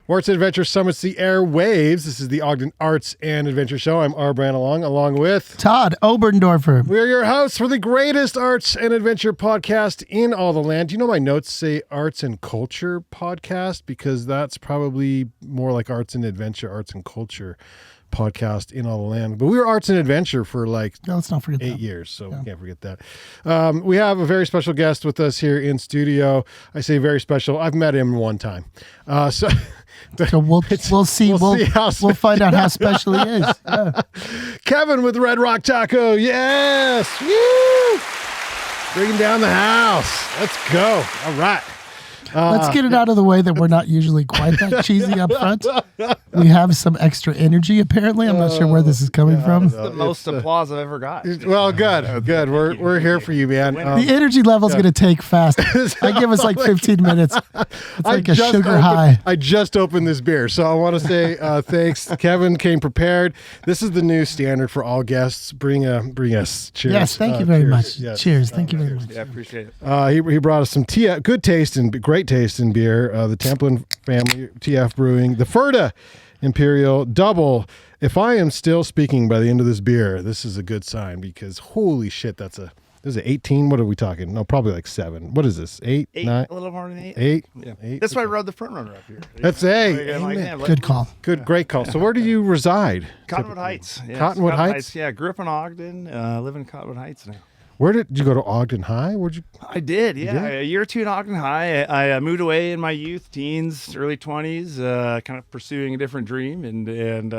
Arts Adventure summits the airwaves. This is the Ogden Arts and Adventure Show. I'm Arbran along with Todd Oberndorfer. We're your hosts for the greatest arts and adventure podcast in all the land. Do you know my notes say arts and culture podcast? Because that's probably more like arts and adventure, arts and culture podcast in all the land. But we were arts and adventure for let's not forget 8 that. years, so we can't forget that. We have a very special guest with us here in studio. I say very special. I've met him one time. So we'll see. We'll find out how special he is. Yeah. Kevin with Red Rock Taco. Yes. Woo! Bringing down the house. Let's go. All right. Let's get it out of the way that we're not usually quite that cheesy up front. We have some extra energy, apparently. I'm not sure where this is coming from. It's the most applause I've ever got. Well, good. We're here for you, man. The energy level's going to take fast. I give us 15 minutes. It's like a sugar high. I just opened this beer, so I want to say thanks. Kevin came prepared. This is the new standard for all guests. Bring us. Cheers. Yes, thank you very much. Yes. Cheers. Thank you very much. Yeah, I appreciate it. He brought us some good taste and great taste in beer. The Templin family, TF Brewing, the Ferda Imperial Double. If I am still speaking by the end of this beer, this is a good sign because holy shit, this is 18. What are we talking? No, probably 7. What is this? 8, 9? A little more than 8. 8? Yeah. 8? That's why I rode the front runner up here. That's amen. Good call. Great call. So where do you reside? Cottonwood Heights. Yeah, Cottonwood Heights? Yeah, grew up in Ogden, live in Cottonwood Heights now. Where did you go to Ogden High? Where'd you? I did, yeah. did? A year or two in Ogden High. I moved away in my youth, teens, early 20s, kind of pursuing a different dream. And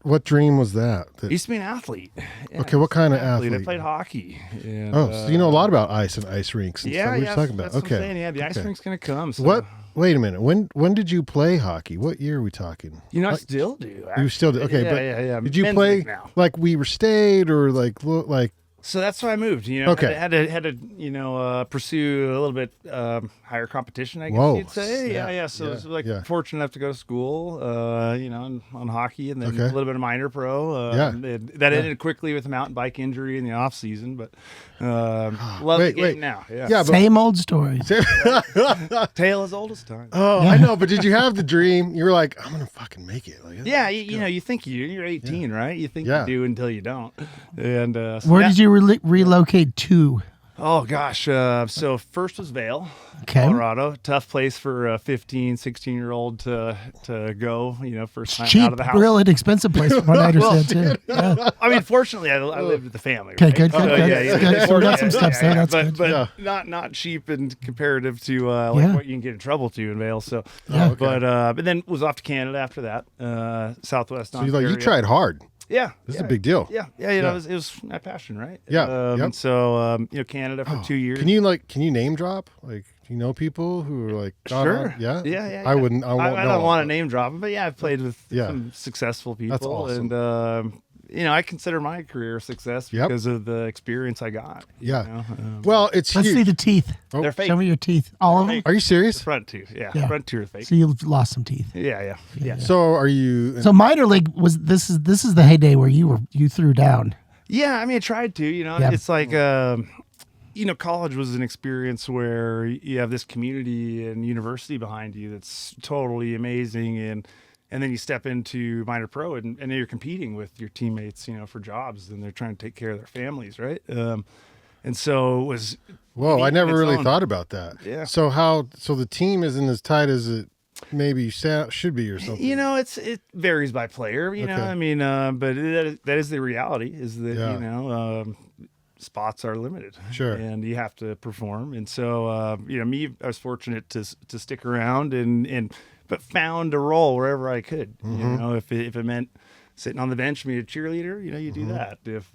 What dream was that? used to be an athlete. Yeah, Okay, what kind of I athlete? played hockey. And, So you know a lot about ice and ice rinks and yeah, stuff. What yeah. are you talking about? That's what Okay. I'm saying. Yeah, the ice rink's going to come. So. What? Wait a minute. When did you play hockey? What year are we talking? I still do. You still do? Okay, yeah, but yeah. did you Men's play league now. like Weaver State or like? So that's why I moved. Okay. had to pursue a little bit higher competition, I guess Whoa. you'd say. Yeah. So I was fortunate enough to go to school, on hockey, and then a little bit of minor pro. That ended quickly with a mountain bike injury in the off season, but love the game now. Yeah. But Same old story. Tale as old as time. Oh, I know. But did you have the dream? You were like, I'm gonna fucking make it. Yeah, you think you're 18, right? You think you do until you don't. And where did you relocate to? Oh gosh, so first was Vail, Okay. Colorado. Tough place for a 15, 16-year-old to go, first time Cheap, out of the house. real inexpensive place from what I understand too. Yeah. I mean, fortunately, I lived with the family. Okay, right? good. Yeah. So we got some steps there. That's but, good. But not cheap and comparative to Yeah. what you can get in trouble to in Vail. So, Yeah. but then was off to Canada after that, Southwest. So you tried hard. Yeah, This is a big deal. Yeah. It was my passion, right? Yeah, yep. And so Canada for 2 years. Can you name drop? Like, do you know people who are like, Sure. Yeah. Yeah. I wouldn't. I don't want to name drop them, but yeah, I've played with some successful people. That's awesome. And I consider my career a success because of the experience I got. Yeah. Well, it's Let's huge. see the teeth. Oh. They're fake. Show me your teeth. All of them. Are you serious? Front tooth, Yeah. front tooth are fake. So you've lost some teeth. Yeah. So are you? So minor league this is the heyday where you threw down. Yeah, I mean, I tried to. Yeah. It's like college was an experience where you have this community and university behind you that's totally amazing, and then you step into minor pro and then you're competing with your teammates, for jobs, and they're trying to take care of their families, right? And so it was. Whoa, I never really own. thought about that. Yeah. So the team isn't as tight as it maybe should be or something. It varies by player. You know, I mean, but that is the reality. Is that spots are limited. Sure. And you have to perform. And so I was fortunate to stick around but found a role wherever I could. Mm-hmm. If it meant sitting on the bench, being a cheerleader, you do that. If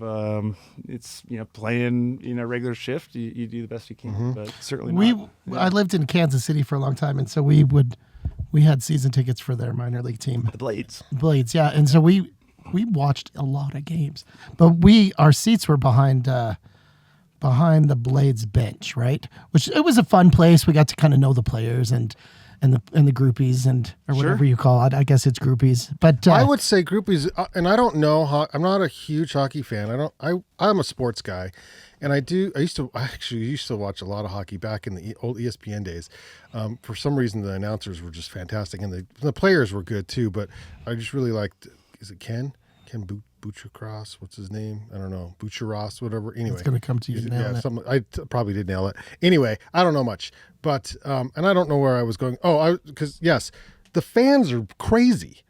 it's playing regular shift, you do the best you can. But certainly I lived in Kansas City for a long time, and so we had season tickets for their minor league team, the Blades. Yeah, and so we watched a lot of games, but our seats were behind the Blades bench, right? Which it was a fun place. We got to kind of know the players, and the groupies or whatever you call it. I guess it's groupies. But I would say groupies, and I don't know. I'm not a huge hockey fan. I'm a sports guy, and I actually used to watch a lot of hockey back in the old ESPN days. For some reason, the announcers were just fantastic, and the players were good too. But I just really liked. Is it Ken Bouchercross? What's his name? I don't know. Boucheross, whatever. Anyway, it's going to come to you now. I probably did nail it. Anyway, I don't know much, but and I don't know where I was going. Because yes, the fans are crazy.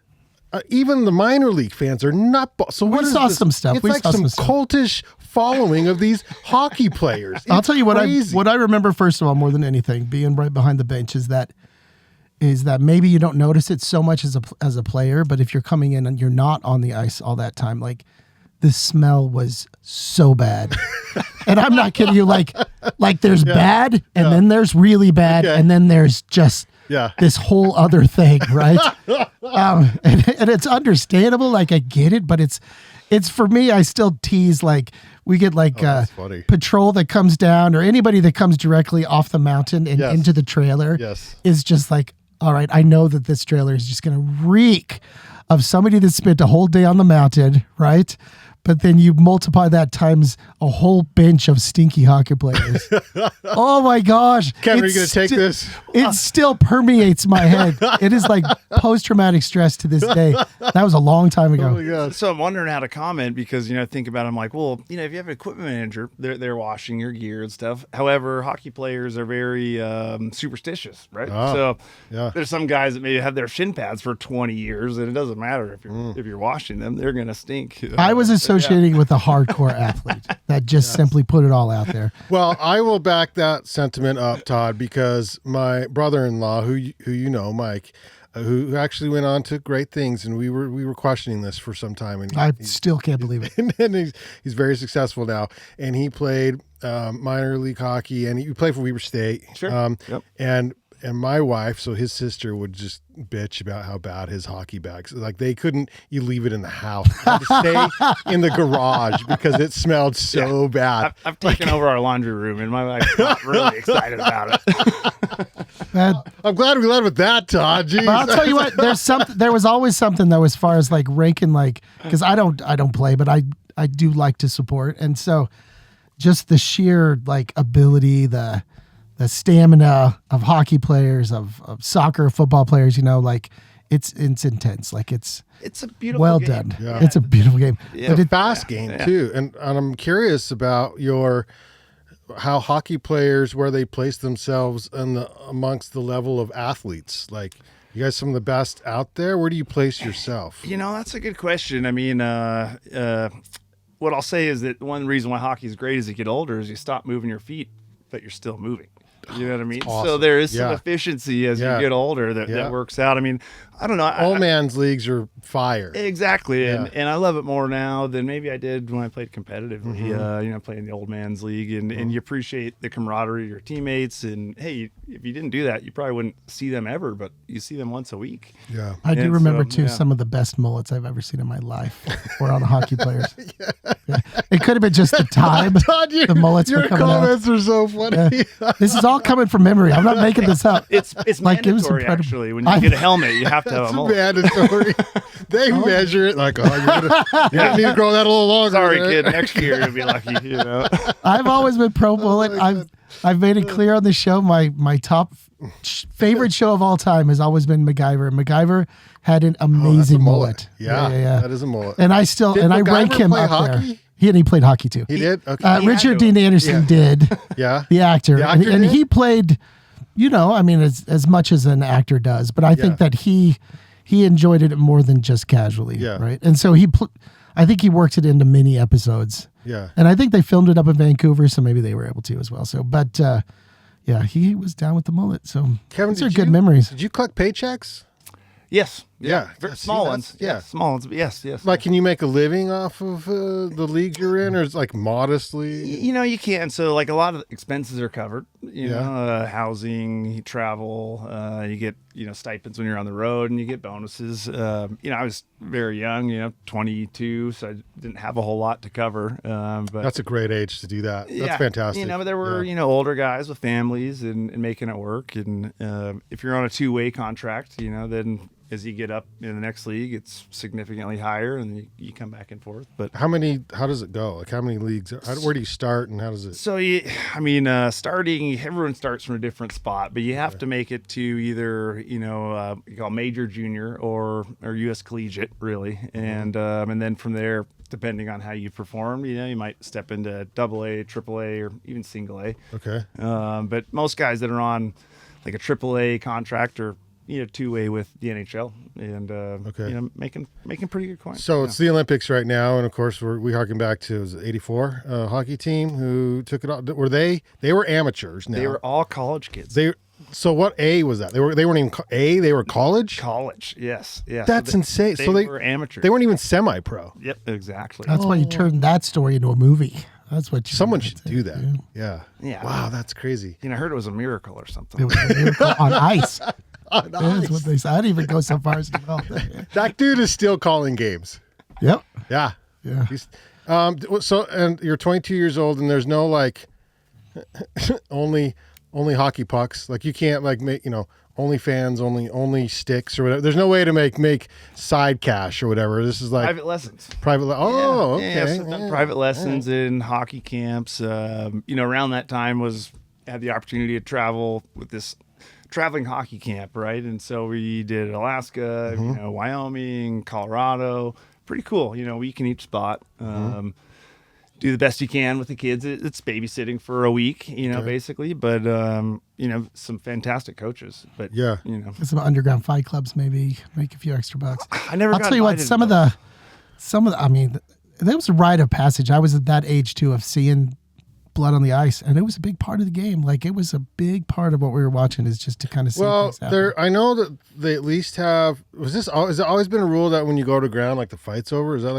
Even the minor league fans are not. So we saw some stuff. It's like some cultish following of these hockey players. I'll tell you what I remember first of all, more than anything, being right behind the bench is that maybe you don't notice it so much as a player, but if you're coming in and you're not on the ice all that time, like the smell was so bad. And I'm not kidding you, like there's bad and then there's really bad and then there's just this whole other thing, right? And it's understandable, like I get it, but it's for me, I still tease, like we get patrol that comes down or anybody that comes directly off the mountain and into the trailer is just like, all right, I know that this trailer is just going to reek of somebody that spent a whole day on the mountain, right? But then you multiply that times a whole bench of stinky hockey players. Oh my gosh. Kevin, are you going to take this? It still permeates my head. It is like post-traumatic stress to this day. That was a long time ago. Oh my God. So I'm wondering how to comment because, think about it, I'm like, well, if you have an equipment manager, they're washing your gear and stuff. However, hockey players are very superstitious, right? So there's some guys that maybe have their shin pads for 20 years and it doesn't matter if you're washing them, they're going to stink. I was associating with a hardcore athlete that just simply put it all out there. Well, I will back that sentiment up, Todd, because my brother-in-law, who you know, Mike, who actually went on to great things, and we were questioning this for some time, and I still can't believe it. And he's very successful now, and he played minor league hockey, and he played for Weber State. Sure. And my wife, so his sister, would just bitch about how bad his hockey bags. Like you leave it in the house. You had to stay in the garage because it smelled so bad. I've taken over our laundry room, and my wife's not really excited about it. I'm glad we led with that, Todd. Jeez. But I'll tell you what, there was always something though, as far as like ranking, like because I don't play, but I do like to support, and so just the sheer like ability, the stamina of hockey players, of soccer, football players, like it's intense. Like it's a beautiful well game. done. Yeah. It's a beautiful game. Yeah. But it's a fast game too. And I'm curious about how hockey players, where they place themselves amongst the level of athletes. Like you guys, some of the best out there. Where do you place yourself? That's a good question. I mean, what I'll say is that one reason why hockey is great as you get older is you stop moving your feet, but you're still moving. You know what I mean? Awesome. So there is some efficiency as you get older that works out. I mean, I don't know. Old man's leagues are fire. Exactly. And I love it more now than maybe I did when I played competitively, playing the old man's league. And you appreciate the camaraderie of your teammates. And, hey, if you didn't do that, you probably wouldn't see them ever, but you see them once a week. Yeah. I do remember, some of the best mullets I've ever seen in my life were on the hockey players. Yeah. It could have been just the time. Todd, the mullets were coming out. Your comments are so funny. Yeah. This is all coming from memory. I'm not making this up. It's like mandatory, actually. When you get a helmet, you have to have a mullet. Mandatory. They measure it like, you need to grow that a little longer. Sorry, kid. Next year you'll be lucky. I've always been pro mullet. I've made it clear on the show. My top favorite show of all time has always been MacGyver. MacGyver had an amazing mullet. Yeah, that is a mullet. And I rank him up hockey? there. He played hockey too. He did. Okay. Richard Dean Anderson did. Yeah. The actor. And did? he played. As much as an actor does, but I think that he enjoyed it more than just casually. Yeah. Right. And so I think he worked it into mini episodes. Yeah. And I think they filmed it up in Vancouver, so maybe they were able to as well. So, but he was down with the mullet. So Kevin, those are good memories. Did you collect paychecks? Yes. Yeah. Small ones. Yeah. Small ones. But yes. Like, can you make a living off of the leagues you're in, or is it like modestly? You can. So like a lot of expenses are covered. Yeah. Housing, travel. You get stipends when you're on the road, and you get bonuses. I was very young. 22, so I didn't have a whole lot to cover. But That's a great age to do that. That's fantastic. But there were older guys with families and making it work. And if you're on a 2-way contract, then as you get up in the next league, it's significantly higher, and you come back and forth. But how does it go? Like, how many leagues? Where do you start, and how does it? So starting, everyone starts from a different spot, but you have to make it to either you call major, junior, or U.S. collegiate, really, and then from there, depending on how you perform, you might step into AA, AAA, or even single A. Okay. But most guys that are on like a AAA contract are 2-way with the NHL, and making pretty good coin. So it's the Olympics right now, and of course we harken back to '84 hockey team who took it off. Were they were amateurs? Now They were all college kids. So what A was that? They weren't even A. They were college. College, yes. That's insane. They So they were amateurs. They weren't even semi-pro. Yep, exactly. That's why you turned that story into a movie. That's what Someone should do that. Yeah. Wow, that's crazy. I heard it was a miracle or something. It was a miracle on ice. On That's ice. what they said. I didn't even go so far as to call that. That dude is still calling games. Yep. Yeah. Yeah. He's, so and you're 22 years old, and there's no like only hockey pucks. Like, you can't like make only fans, only sticks or whatever. There's no way to make side cash or whatever. This is like Private lessons. Okay. Sometimes private lessons in hockey camps. Around that time had the opportunity to travel with this traveling hockey camp, right? And so we did Alaska, Wyoming, Colorado. Pretty cool. Week in each spot. Do the best you can with the kids. It's babysitting for a week, basically. But some fantastic coaches. But Yeah. Some underground fight clubs, maybe make a few extra bucks. I never. I'll tell you what. Some of the. I mean, there was a rite of passage. I was at that age too of seeing blood on the ice, and it was a big part of the game. Like, it was a big part of what we were watching, is just to kind of see things happen. I know that they at least have. Has it always been a rule that when you go to ground, like, the fight's over? Is that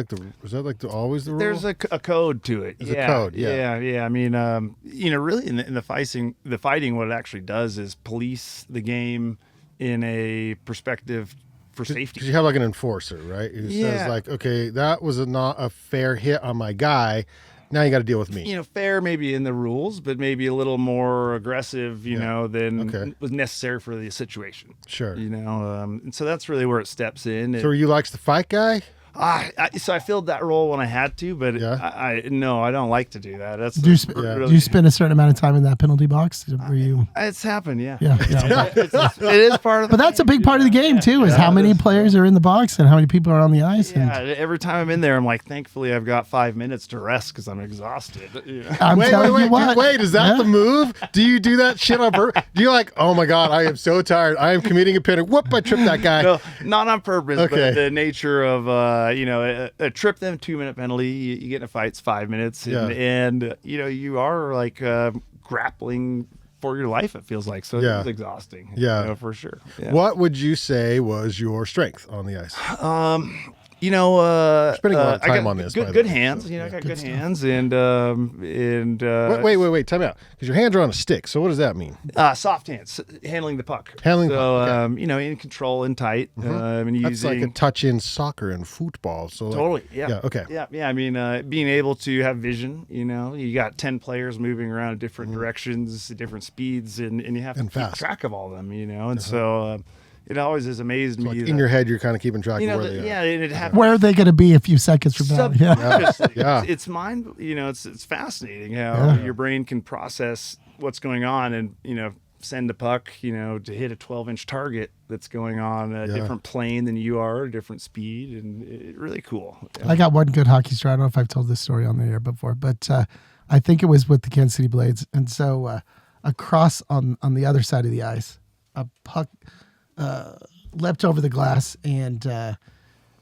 always the rule? There's a code to it. There's a code. Yeah. I mean, really in the fighting, what it actually does is police the game in a perspective for safety. Because you have like an enforcer, right? Who says like, okay, that was not a fair hit on my guy. Now you got to deal with me. Fair maybe in the rules, but maybe a little more aggressive, than was necessary for the situation. Sure. And so that's really where it steps in. So, are you likes the fight guy? So I filled that role when I had to, but I don't like to do that. That's do you spend a certain amount of time in that penalty box? It's happened, yeah. It is part of. But that's a big part of the game too. Is how many players are in the box and how many people are on the ice. Yeah, every time I'm in there, I'm like, thankfully I've got 5 minutes to rest because I'm exhausted. Wait, is that the move? Do you do that shit on purpose? Do you like, oh my God, I am so tired. I am committing a penalty. Whoop, I tripped that guy. No, not on purpose, Okay. but the nature of, a trip them 2-minute penalty, you get in a fight, it's 5 minutes. And you are like grappling for your life, it feels like. So it's exhausting. Yeah. For sure. Yeah. What would you say was your strength on the ice? Spending a lot of time on this. Good hands. I got good hands, and wait, time out, because your hands are on a stick. So what does that mean? soft hands, handling the puck. In control and tight. And That's like a touch in soccer and football. So totally, yeah. Yeah, okay. Yeah. I mean, being able to have vision. You got 10 players moving around in different directions, different speeds, and you have to keep track of all of them. And so. It always has amazed me. Like in your head, you're kind of keeping track of where they are. Yeah, it happens. Where are they going to be a few seconds from now? Yeah. It's mind. It's fascinating how your brain can process what's going on and send a puck to hit a 12-inch target that's going on a different plane than you are, a different speed, and it's really cool. I got one good hockey story. I don't know if I've told this story on the air before, but I think it was with the Kansas City Blades, and so across on the other side of the ice, a puck leapt over the glass and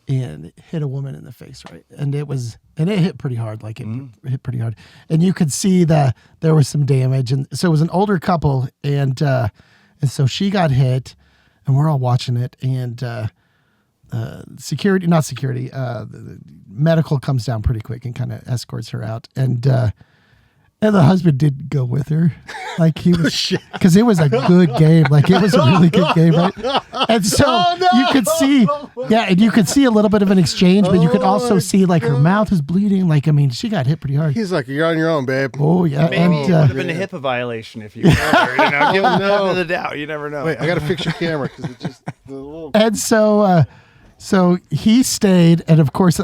hit a woman in the face, right? And it hit pretty hard, like it hit pretty hard. And you could see that there was some damage. And so it was an older couple, and so she got hit, and we're all watching it. And security, not security, the medical comes down pretty quick and kind of escorts her out. And the husband did go with her. Like he was, because it was a good game. Like it was a really good game, right? And so you could see, and you could see a little bit of an exchange, but you could also see like her mouth was bleeding. Like, I mean, she got hit pretty hard. He's like, you're on your own, babe. Oh, yeah. Maybe And, it would have been a HIPAA violation if you were there. Give him the benefit of the doubt. You never know. Wait, I got to fix your camera because it just the little. And so he stayed, and of course,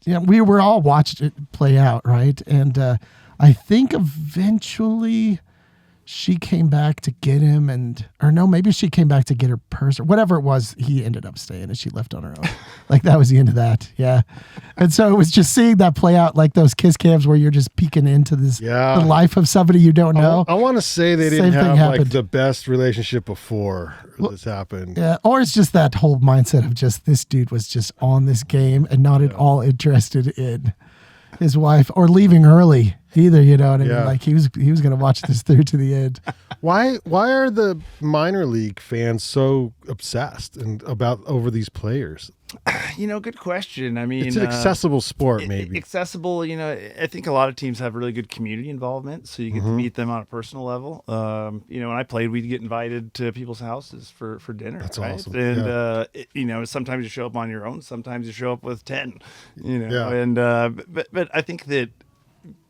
we were all watching it play out, right? And I think eventually she came back to get him, maybe she came back to get her purse or whatever it was. He ended up staying, and she left on her own. Like that was the end of that. Yeah, and so it was just seeing that play out, like those kiss cams where you're just peeking into the life of somebody you don't know. I want to say they didn't have like the best relationship before this happened. Yeah, or it's just that whole mindset of just this dude was just on this game and not at all interested in his wife or leaving early either. You know what I mean? Like he was going to watch this through to the end. Why are the minor league fans so obsessed over these players? Good question. I mean, it's an accessible sport, maybe. Accessible, I think a lot of teams have really good community involvement, so you get to meet them on a personal level. When I played, we'd get invited to people's houses for dinner. That's right? awesome. And, sometimes you show up on your own, sometimes you show up with 10, and, but I think that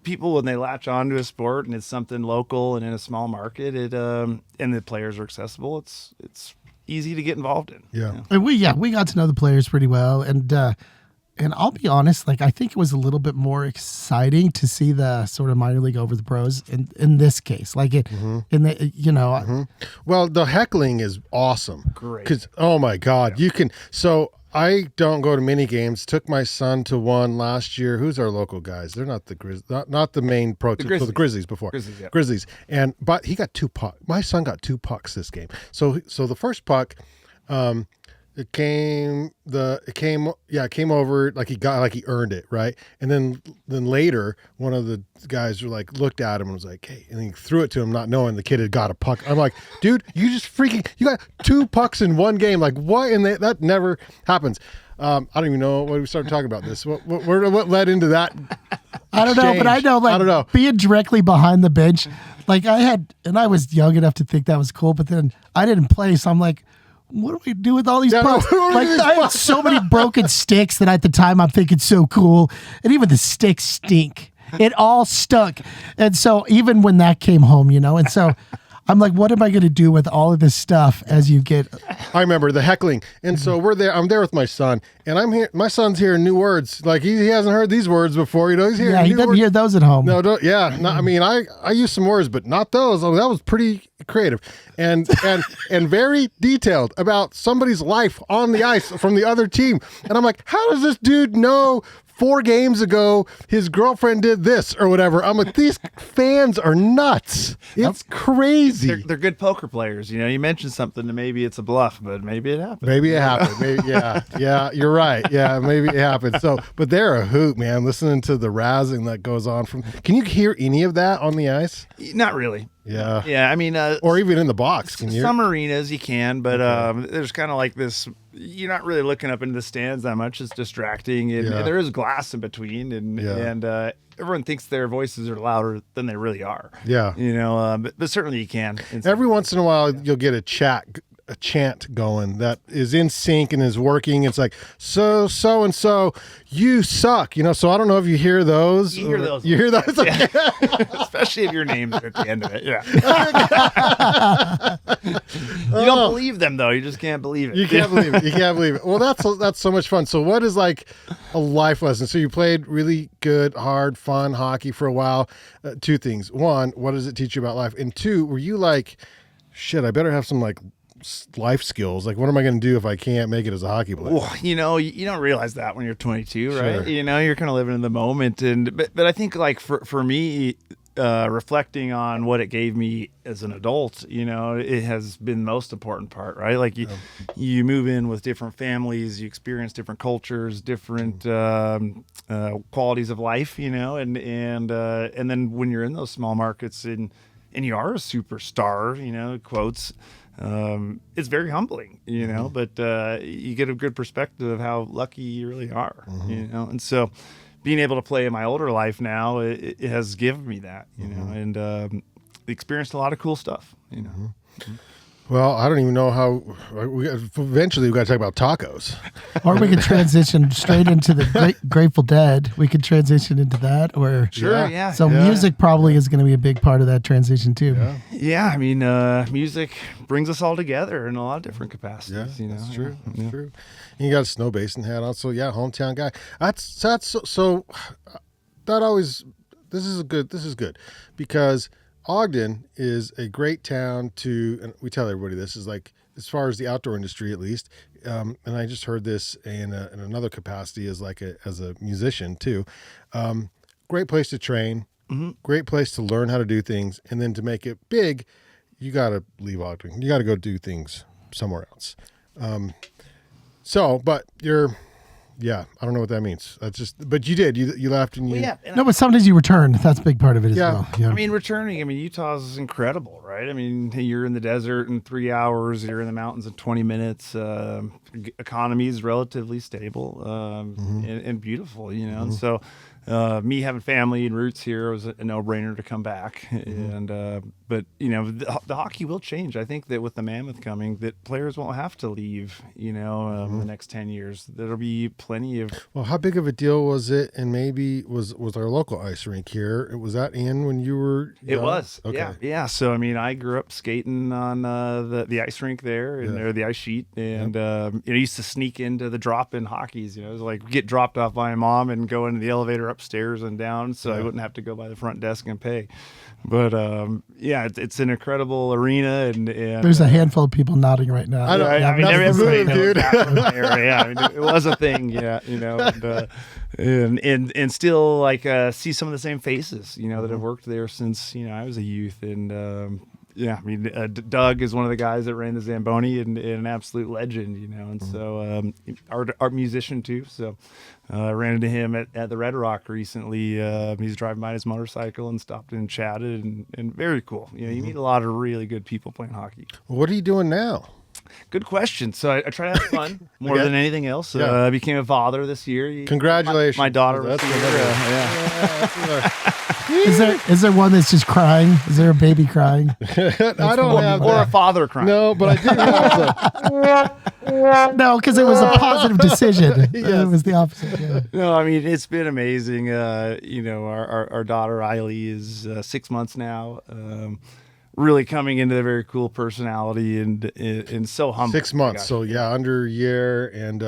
people, when they latch onto a sport and it's something local and in a small market, and the players are accessible, it's easy to get involved in. Yeah. And we got to know the players pretty well. And I'll be honest, like I think it was a little bit more exciting to see the sort of minor league over the pros in this case. Like it in the Well, the heckling is awesome. Great. Because oh my God, you can I don't go to mini games. Took my son to one last year. Who's our local guys? They're not the not the main pro team. So the Grizzlies before. Grizzlies. But he got 2 pucks. My son got 2 pucks this game. So the first puck, it came over like he earned it, right? And then later one of the guys looked at him and was like, hey, and he threw it to him not knowing the kid had got a puck. I'm like, dude, you got 2 pucks in one game. Like what? And that never happens. I don't even know what we started talking about this. What led into that? I don't know, but I don't know. Being directly behind the bench, like I was young enough to think that was cool, but then I didn't play, so I'm like, what do we do with all these pucks? Like I had so many broken sticks that at the time I'm thinking so cool, and even the sticks stink. It all stunk, and so even when that came home, and so I'm like, what am I going to do with all of this stuff as you get? I remember the heckling, and so we're there. I'm there with my son, and I'm here. My son's hearing new words. Like he hasn't heard these words before. He's hearing. Yeah, he doesn't hear those at home. No, don't. Yeah, no, I mean, I use some words, but not those. Oh, that was pretty creative, and very detailed about somebody's life on the ice from the other team. And I'm like, how does this dude know 4 games ago his girlfriend did this or whatever? I'm like, these fans are nuts. It's crazy. They're good poker players. You mentioned something and maybe it's a bluff, but maybe it happened. Maybe it happened. Maybe, yeah, you're right. Yeah, maybe it happened. So, but they're a hoot, man. Listening to the razzing that goes on can you hear any of that on the ice? Not really. Yeah. Yeah, I mean, or even in the box. Can you? Some arenas you can, but there's kind of like this. You're not really looking up into the stands that much. It's distracting, and there is glass in between, and everyone thinks their voices are louder than they really are. Yeah. But certainly you can. Every once in a while, you'll get a chant going that is in sync and is working. It's like, so and so, you suck. So I don't know if you hear those. You hear those. You hear those? Yeah. Especially if your name's at the end of it. Yeah. You don't believe them though. You just can't believe it. You can't believe it. You can't believe it. Well, that's so much fun. So what is like a life lesson? So you played really good, hard, fun hockey for a while. 2 things. 1, what does it teach you about life? And 2, were you like, shit, I better have some like life skills. Like, what am I going to do if I can't make it as a hockey player? Well, you don't realize that when you're 22, right? Sure. You're kind of living in the moment, but I think like for me, reflecting on what it gave me as an adult, it has been the most important part, right? Like you move in with different families, you experience different cultures, different qualities of life, and then when you're in those small markets and you are a superstar, quotes, it's very humbling, you know, but you get a good perspective of how lucky you really are, you know. And so being able to play in my older life now, it has given me that, you know, and experienced a lot of cool stuff, you know. Well, I don't even know how. Eventually, we got to talk about tacos. Or we could transition straight into the Grateful Dead. We could transition into that, or Sure, yeah. So music probably is going to be a big part of that transition too. Yeah, Yeah, I mean, music brings us all together in a lot of different capacities. You know, that's true. Yeah. That's true. And you got a snow basin hat on, so yeah, hometown guy. That's so. That always. This is good because Ogden is a great town to, and we tell everybody this is like, as far as the outdoor industry at least, and I just heard this in another capacity as as a musician too. Great place to train, great place to learn how to do things, and then to make it big, you got to leave Ogden. You got to go do things somewhere else. But you're. Yeah, I don't know what that means. That's just, but you did. You left and you. Well, yeah. No, but sometimes you return. That's a big part of it as well. Yeah. I mean, returning. I mean, Utah's incredible, right? I mean, you're in the desert in 3 hours. You're in the mountains in 20 minutes. Economy is relatively stable and beautiful, you know. And so, me having family and roots here was a no-brainer to come back. And but you know, the hockey will change. I think that with the Mammoth coming, that players won't have to leave. You know, in the next 10 years, there'll be plenty of. Well, how big of a deal was it? And maybe was our local ice rink here? Was that in when you were? It was. Okay. Yeah. So I mean, I grew up skating on the ice rink there and or the ice sheet, and I used to sneak into the drop-in hockeys. You know, it was like get dropped off by my mom and go into the elevator upstairs and down, so I wouldn't have to go by the front desk and pay. But it's an incredible arena, and there's a handful of people nodding right now. I know. I mean, That's everybody the move, knows dude. that was there. Yeah, I mean, it was a thing. Yeah, you know, and still like see some of the same faces, you know, that have worked there since I was a youth, and yeah, I mean, Doug is one of the guys that ran the Zamboni and an absolute legend, you know, and so art musician too. So I ran into him at the Red Rock recently. He's driving by his motorcycle and stopped and chatted, and very cool. You know, you meet a lot of really good people playing hockey. What are you doing now? Good question. So I try to have fun more Okay. than anything else. Yeah. I became a father this year. Congratulations. My daughter was That's here. Is there one that's just crying? Is there a baby crying? I don't have Or a that. father crying. No, but I do have No, because it was a positive decision. It was the opposite. Yeah. No, I mean, it's been amazing. You know, our daughter Eiley is 6 months now. Really coming into a very cool personality and so humble. 6 months. Gosh. So yeah, under a year, and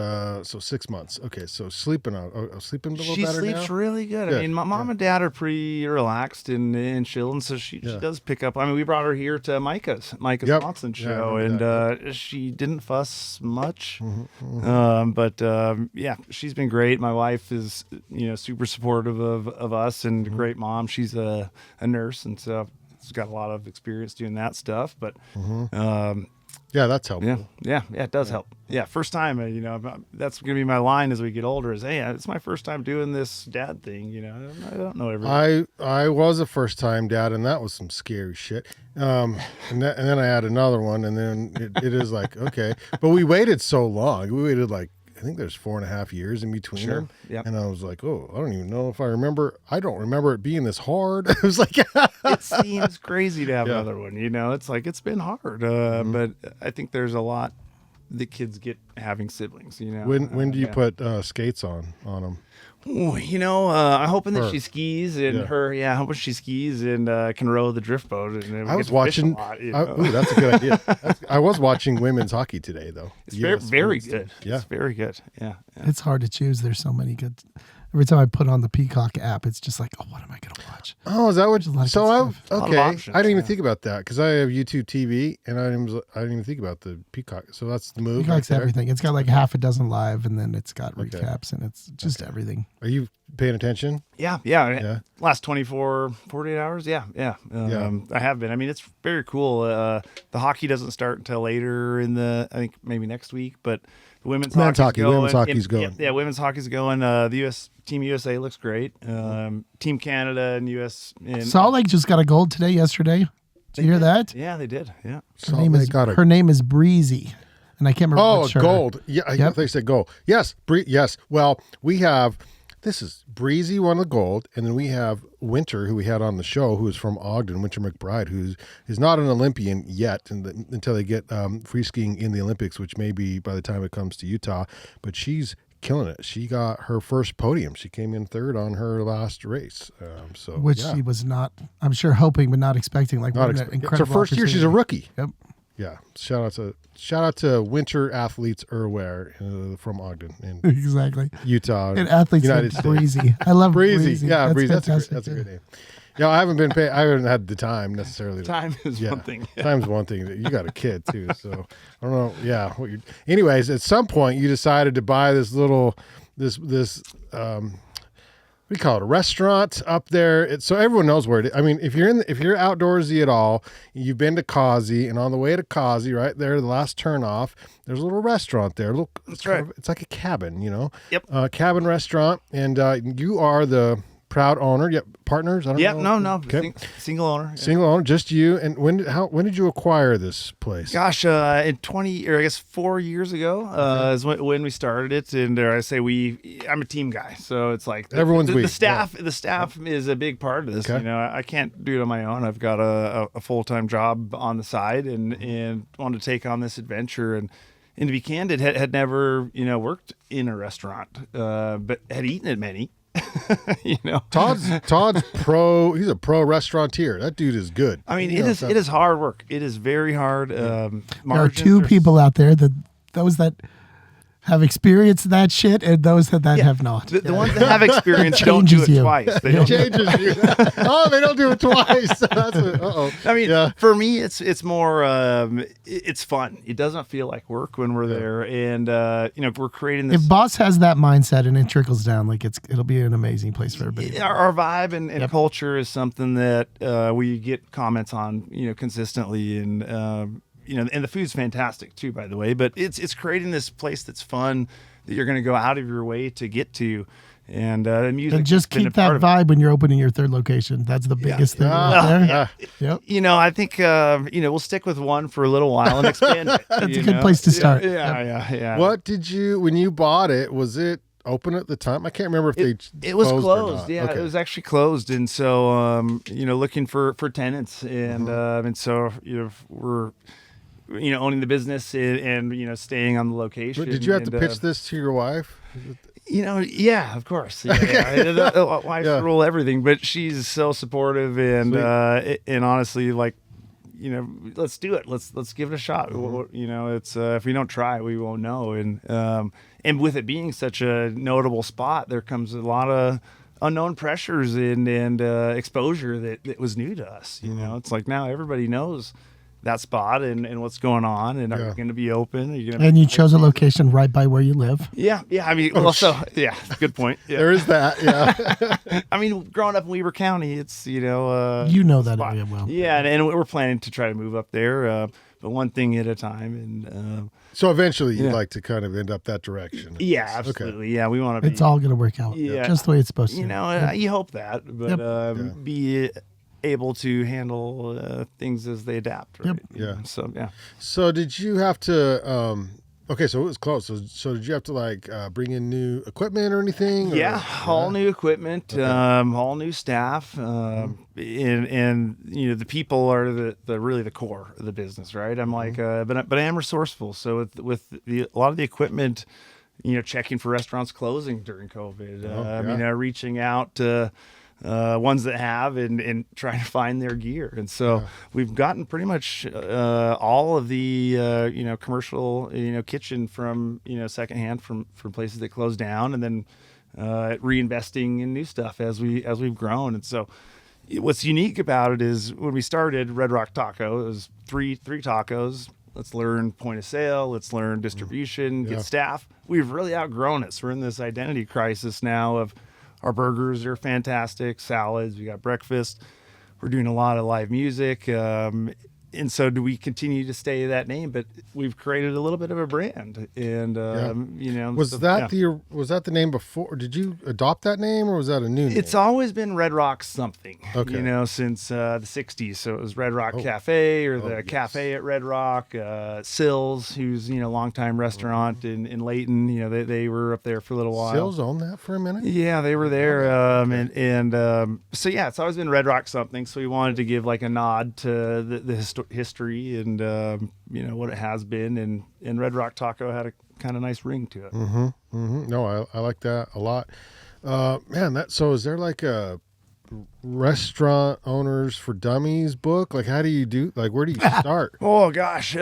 so 6 months. Okay, so sleeping a little She better sleeps now? really good. Good. I mean, my mom and dad are pretty relaxed and chill, and so she does pick up. I mean, we brought her here to Micah's Yep. Swanson Yeah, I show, remember and she didn't fuss much. Mm-hmm, But yeah, she's been great. My wife is super supportive of us and a great mom. She's a nurse, and so she's got a lot of experience doing that stuff. But Yeah, that's helpful. yeah, it does help. Yeah, first time, that's going to be my line as we get older is, hey, it's my first time doing this dad thing, I don't know everything. I was a first time dad, and that was some scary shit. And then I had another one, and then it is like, okay. But we waited so long. We waited like, I think there's 4.5 years in between them. Yep. And I was like, oh, I don't even know if I remember. I don't remember it being this hard. It was like, It seems crazy to have another one, it's like, it's been hard. But I think there's a lot that kids get having siblings, when do you put skates on them? Ooh, I'm hoping that Her. she skis and I'm hoping she skis and can row the drift boat. And we I get was to fish a watching. lot, Ooh, that's a good idea. I was watching women's hockey today, though. It's very good. Yeah. It's very good. Yeah. It's hard to choose. There's so many good. Every time I put on the Peacock app, it's just like, oh, what am I going to watch? Oh, is that what? There's a lot of So good I stuff. A lot of okay. options, I didn't even yeah. think about that because I have YouTube TV, and I didn't even think about the Peacock. So that's the move. Peacock's right there. everything. It's got like half a dozen live, and then it's got recaps, and it's just everything. Are you paying attention? Yeah. Last 48 hours. Yeah. I have been. I mean, it's very cool. The hockey doesn't start until later I think maybe next week, but the women's Men's hockey's hockey. going. Women's hockey's going. Yeah, women's hockey's going. The Team USA looks great. Team Canada and US. And Salt Lake just got a gold today, yesterday. Did you hear that? Yeah, they did. Yeah. Her name is Breezy, and I can't remember. Oh, what shirt. gold. Yeah, I thought they said gold. Yes, yes. Well, we have. This is Breezy won the gold, and then we have Winter, who we had on the show, who is from Ogden, Winter McBride, who is not an Olympian yet, until they get free skiing in the Olympics, which may be by the time it comes to Utah. But she's killing it. She got her first podium. She came in third on her last race. Which she was not, I'm sure, hoping but not expecting. Like, it's her first year. She's a rookie. Yep. Yeah. Shout out to Winter Athletes Erware from Ogden in exactly Utah, and athletes United States. Breezy. I love Breezy. Yeah, Breezy. That's a great name. Yeah, I haven't been paid. I haven't had the time necessarily. Time is one thing. Yeah. Time's one thing. You got a kid too, so I don't know. Yeah. Anyways, at some point you decided to buy this little we call it a restaurant up there. So everyone knows where it is. I mean, if you're outdoorsy at all, you've been to Causey, and on the way to Causey, right there, the last turn off, there's a little restaurant there. That's right. It's like a cabin, you know. Yep. Cabin restaurant, and you are the proud owner. Yep. Partners. I don't know. No. Okay. Single owner. Single owner, just you. And when did you acquire this place? Gosh, in 4 years ago is when we started it, and I say I'm a team guy, so it's like everyone's the staff. Yeah. The staff is a big part of this. Okay. You know, I can't do it on my own. I've got a full-time job on the side, and wanted to take on this adventure. And to be candid, had never worked in a restaurant, but had eaten at many. Todd's pro. He's a pro restaurateur. That dude is good. I mean, it is hard work. It is very hard. There are two people out there, those that have experienced that shit and those that have not. The ones that have experience don't do it twice. They don't changes you. Oh, they don't do it twice. I mean, for me, it's more. It's fun. It doesn't feel like work when we're there, and we're creating this. If Boss has that mindset and it trickles down, like it'll be an amazing place for everybody. Our vibe and culture is something that we get comments on, consistently, and. And the food's fantastic too, by the way. But it's creating this place that's fun, that you're going to go out of your way to get to, and music. And just keep that vibe when you're opening your third location. That's the biggest thing out there. Yep. I think we'll stick with one for a little while and expand it. That's a good place to start. Yeah. What did you when you bought it? Was it open at the time? I can't remember if it was closed. Or not. Yeah, okay. It was actually closed, and so looking for tenants, and and so we're. Owning the business and staying on the location. But did you have to pitch this to your wife? Yeah, of course. Yeah. Wives rule everything, but she's so supportive and honestly, like, let's do it. Let's give it a shot. It's if we don't try, we won't know. And with it being such a notable spot, there comes a lot of unknown pressures and exposure that was new to us. It's like now everybody knows that spot and what's going on, and are you going to be open? And you chose a location right by where you live. Yeah. I mean, good point. Yeah. There is that. Yeah. I mean, growing up in Weber County, it's you know that area well. Yeah, and we're planning to try to move up there, but one thing at a time. And so eventually, you'd like to kind of end up that direction. Yeah, absolutely. Okay. Yeah, we want to. It's all going to work out. Yeah, just the way it's supposed to. You hope that, but be able to handle things as they adapt, right? Yep. Yeah. So did you have to okay, so it was close. So did you have to bring in new equipment or anything? All new equipment, all new staff, and the people are the really the core of the business, right? I'm like but I am resourceful. So with a lot of the equipment, checking for restaurants closing during COVID, reaching out to ones that have and trying to find their gear. And so we've gotten pretty much all of the commercial kitchen from secondhand from places that closed down, and then reinvesting in new stuff as we've grown. And so what's unique about it is when we started Red Rock Taco, it was three tacos. Let's learn point of sale. Let's learn distribution, get staff. We've really outgrown it. So we're in this identity crisis now of our burgers are fantastic, salads, we got breakfast. We're doing a lot of live music. and so do we continue to stay that name? But we've created a little bit of a brand, and you know, Was so, that yeah. was that the name before? Did you adopt that name, or was that a new name? It's always been Red Rock something, Okay. you know, since the 60s. So it was Red Rock Cafe, or the yes. cafe at Red Rock. Sills, who's, you know, longtime restaurant in Layton, you know, they were up there for a little while. Sills owned that for a minute. Yeah, they were there. So yeah, it's always been Red Rock something. So we wanted to give like a nod to the history and, you know, what it has been. And Red Rock Taco had a kind of nice ring to it. No, I like that a lot. Man, so is there like a restaurant owners for dummies book? Like, how do you do, like, where do you start? Oh gosh.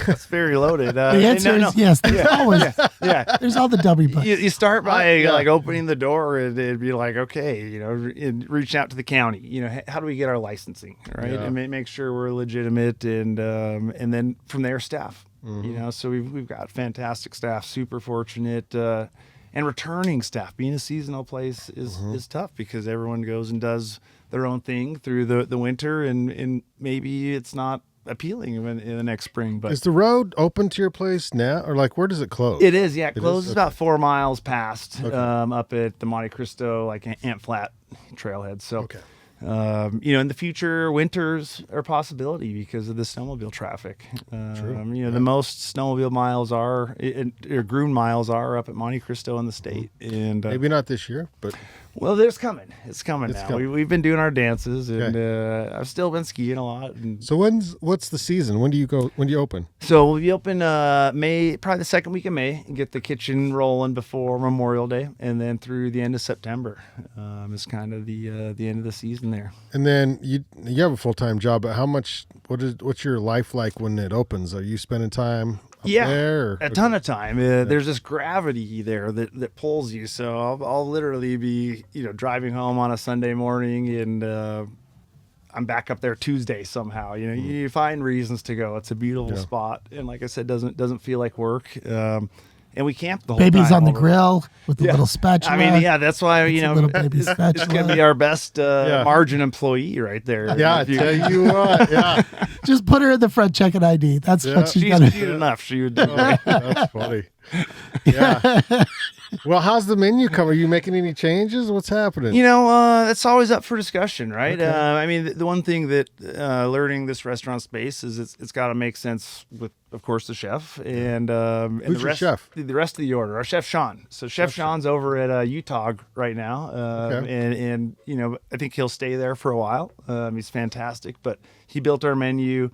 That's very loaded. The answer is yes. There's always, Yeah. there's all the dummy books. You start by like opening the door, and it'd be like, okay, you know, and reaching out to the county. You know, how do we get our licensing, right? Yeah. And make sure we're legitimate, and then from there, staff. You know, so we've got fantastic staff, super fortunate, and returning staff. Being a seasonal place is tough because everyone goes and does their own thing through the winter, and maybe it's not appealing in the next spring. But Is the road open to your place now, or like where does it close? it is, yeah. It It closes is? about 4 miles past up at the Monte Cristo, like Ant Flat trailhead. So, Okay. you know, in the future, winters are a possibility because of the snowmobile traffic. You know, the most snowmobile miles or Groom miles are up at Monte Cristo in the state. And Maybe not this year, but well, it's coming. It's coming now. coming. We've been doing our dances, and I've still been skiing a lot. And so what's the season? When do you go? When do you open? so we'll be open May, probably the second week of May, and get the kitchen rolling before Memorial Day, and then through the end of September is kind of the end of the season there. And then you have a full-time job, but what's your life like when it opens? Are you spending time up there? Or, a ton of time. There's this gravity there that pulls you. So I'll literally be, you know, driving home on a Sunday morning, and I'm back up there Tuesday somehow. You know, you find reasons to go. It's a beautiful spot, and like I said, doesn't feel like work. And we camp the whole time. Baby's on the over. grill with the little spatula. I mean, yeah, that's why, you It's a know, little baby it's spatula. going to be our best margin employee right there. Yeah, I If you- tell you what. Yeah, Just put her in the front checking ID. That's what she's she's got to cute do. enough. She would do it. that's funny. Yeah. Well, how's the menu coming? Are you making any changes? What's happening? You know, it's always up for discussion, right? I mean, the one thing that learning this restaurant space is it's got to make sense with, of course, the chef and Who's the your rest, chef? The rest of the order. Our chef Sean. So Chef Sean's over at Utah right now, and you know, I think he'll stay there for a while. He's fantastic, but he built our menu.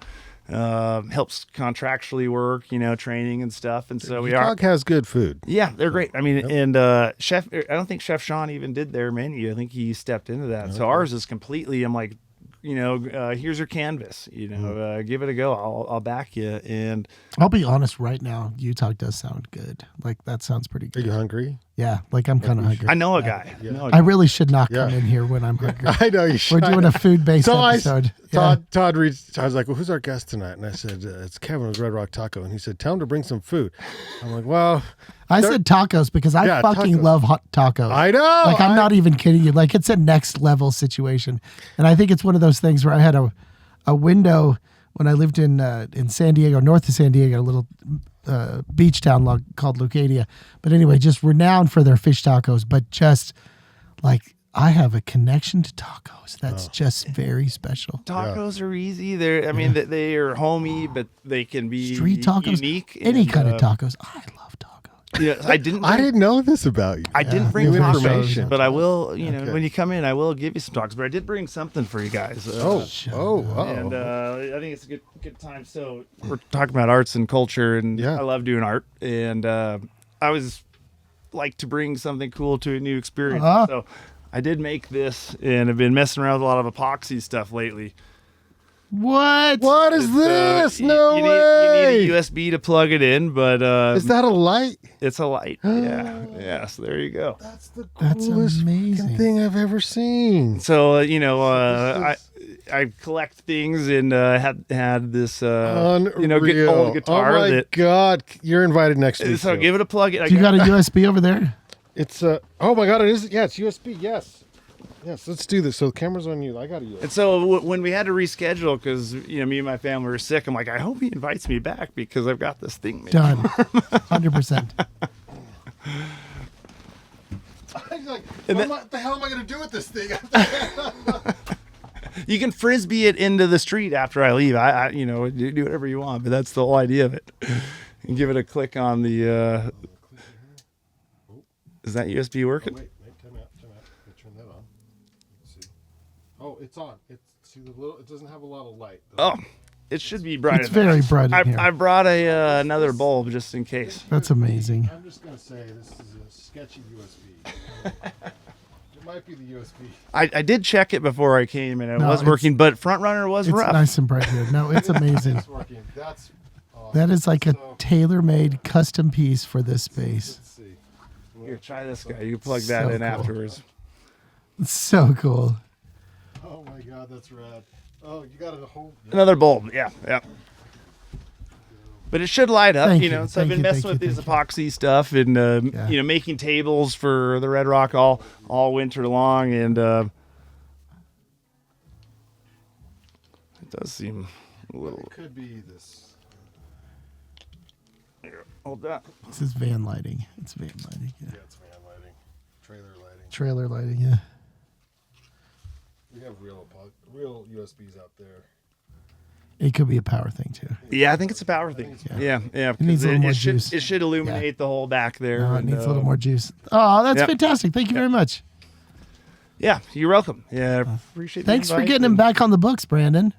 Helps contractually work, you know, training and stuff, and so we are. Dog has good food. Yeah, they're great. I mean, and Chef, I don't think Chef Sean even did their menu. I think he stepped into that. So ours is completely, I'm like, you know, here's your canvas, you know, give it a go. I'll back you. And I'll be honest right now. Utah does sound good. Like, that sounds pretty Are good. you hungry? Yeah, like I'm kind of hungry. I know a guy. I really should not come in here when I'm hungry. I know you should. We're doing a food-based episode. Todd reached. I was like, "Well, who's our guest tonight?" And I said, "It's Kevin with Red Rock Taco." And he said, "Tell him to bring some food." I'm like, "Well, I said tacos because I fucking tacos. love hot tacos. I know. Like, I'm not even kidding you. Like, it's a next level situation. And I think it's one of those things where I had a window when I lived in San Diego, north of San Diego, a little beach town called Leucadia. But anyway, just renowned for their fish tacos, but just like I have a connection to tacos that's just very special. Tacos are easy. They're, I mean, they are homey, but they can be Street tacos, unique. any and, kind of tacos. I love tacos. Yeah, I didn't know this about you. I didn't bring New tacos, information. but I will. You know, when you come in, I will give you some tacos. But I did bring something for you guys. And I think it's a good time. So we're talking about arts and culture, and I love doing art. And I always like to bring something cool to a new experience. So I did make this, and I've been messing around with a lot of epoxy stuff lately. What? What is this? No you way. need a USB to plug it in, but is that a light? it's a light. Yeah. So there you go. That's the That's coolest amazing. fucking thing I've ever seen. So you know, I collect things and had this Unreal. old guitar. Oh my that, God, you're invited next week. so give it a plug. You got a USB over there? It's oh my God, it is. Yeah, it's USB. Yes. Yes, let's do this. So the camera's on you. I got to. And so when we had to reschedule, because me and my family were sick, I'm like, I hope he invites me back because I've got this thing made. Done. 100%. I'm like, then- what the hell am I going to do with this thing? You can frisbee it into the street after I leave. I do whatever you want, but that's the whole idea of it. And give it a click on the. Is that USB working? Wait, time out. Let me turn that on. Let's see. Oh, it's on. It doesn't have a lot of light. Oh, it should be bright. It's very bright in here. I brought another bulb just in case. That's amazing. I'm just going to say this is a sketchy USB. It might be the USB. I did check it before I came and it No, was working, but Front Runner was It's rough. nice and bright here. No, it's amazing. It's working. That's awesome. That is like a tailor-made custom piece for this space. Let's see. Here, try this guy. You plug that So in cool. afterwards. It's so cool. Oh my God, that's rad. Oh, you got a whole. Another bulb, yeah. But it should light up, Thank you know. you, So I've thank been you, messing thank with you, this thank epoxy stuff and Yeah. making tables for the Red Rock all winter long, and it does seem a little. It could be this. Here, hold that. This is van lighting. It's van lighting. Yeah. Yeah, it's van lighting, trailer lighting. Trailer lighting. Yeah. We have real USBs out there. It could be a power thing too. Yeah, I think it's a power thing. Yeah. It needs a little more juice. It should illuminate the whole back there. No, it and, needs a little more juice. Oh, that's Yep. fantastic. Thank you very much. Yeah, you're welcome. Yeah, appreciate. Thanks the for invite getting him and- back on the books, Brandon.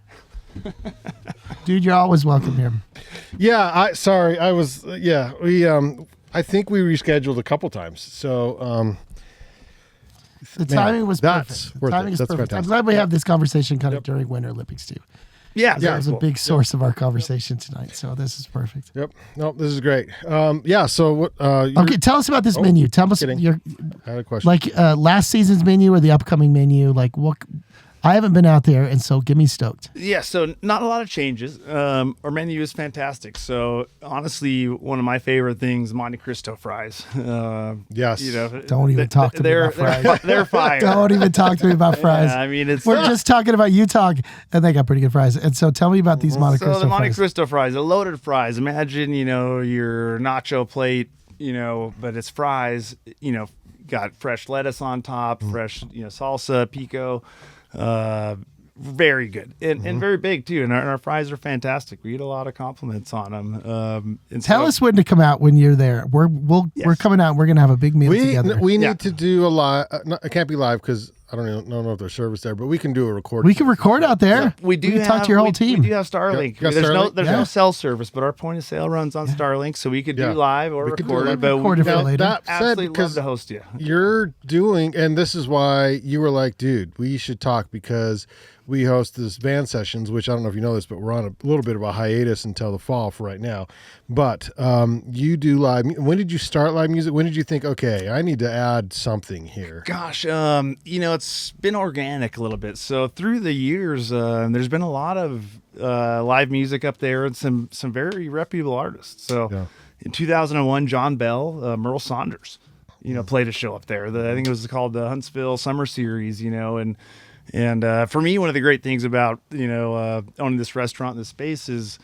Dude, you're always welcome here. Yeah, I think we rescheduled a couple times. So The timing was that's perfect. worth The it. timing is That's perfect. I'm fantastic. glad we have this conversation kind of during Winter Olympics too. Yeah, That was a cool. big source of our conversation tonight. So this is perfect. Yep. No, this is great. So what? Okay, tell us about this menu. Tell us kidding. your I had a question. like last season's menu or the upcoming menu. Like what? I haven't been out there, and so get me stoked. Yeah, so not a lot of changes. Our menu is fantastic. So honestly, one of my favorite things, Monte Cristo fries. Yes. Don't even talk to me about fries. They're fire. Don't even talk to me about fries. Yeah, I mean, it's We're just talking about Utah, and they got pretty good fries. And so tell me about these Monte so Cristo the Monte fries. Cristo fries, the loaded fries. Imagine your nacho plate, but it's fries. Got fresh lettuce on top, fresh salsa, pico. Very good and very big too, and our fries are fantastic. We get a lot of compliments on them. Tell us when to come out when you're there. We're coming out. And we're gonna have a big meal together. We Yeah. need to do a live. It can't be live because I don't know if there's service there, but we can do a recording. We can record out there. We do can have, talk to your whole team. We do have Starlink. Got There's Starlink? no cell service, but our point of sale runs on Starlink, so we could do Yeah. live or We could do record it. live. But Record we it for would later. That said, absolutely love because to host you. you're doing, and this is why you were like, dude, we should talk because we host this van sessions, which I don't know if you know this, but we're on a little bit of a hiatus until the fall for right now. But you do live. When did you start live music? When did you think, okay, I need to add something here? Gosh, it's been organic a little bit. So through the years, there's been a lot of live music up there and some very reputable artists. So Yeah. in 2001, John Bell, Merle Saunders, played a show up there. I think it was called the Huntsville Summer Series, and for me, one of the great things about owning this restaurant, this space is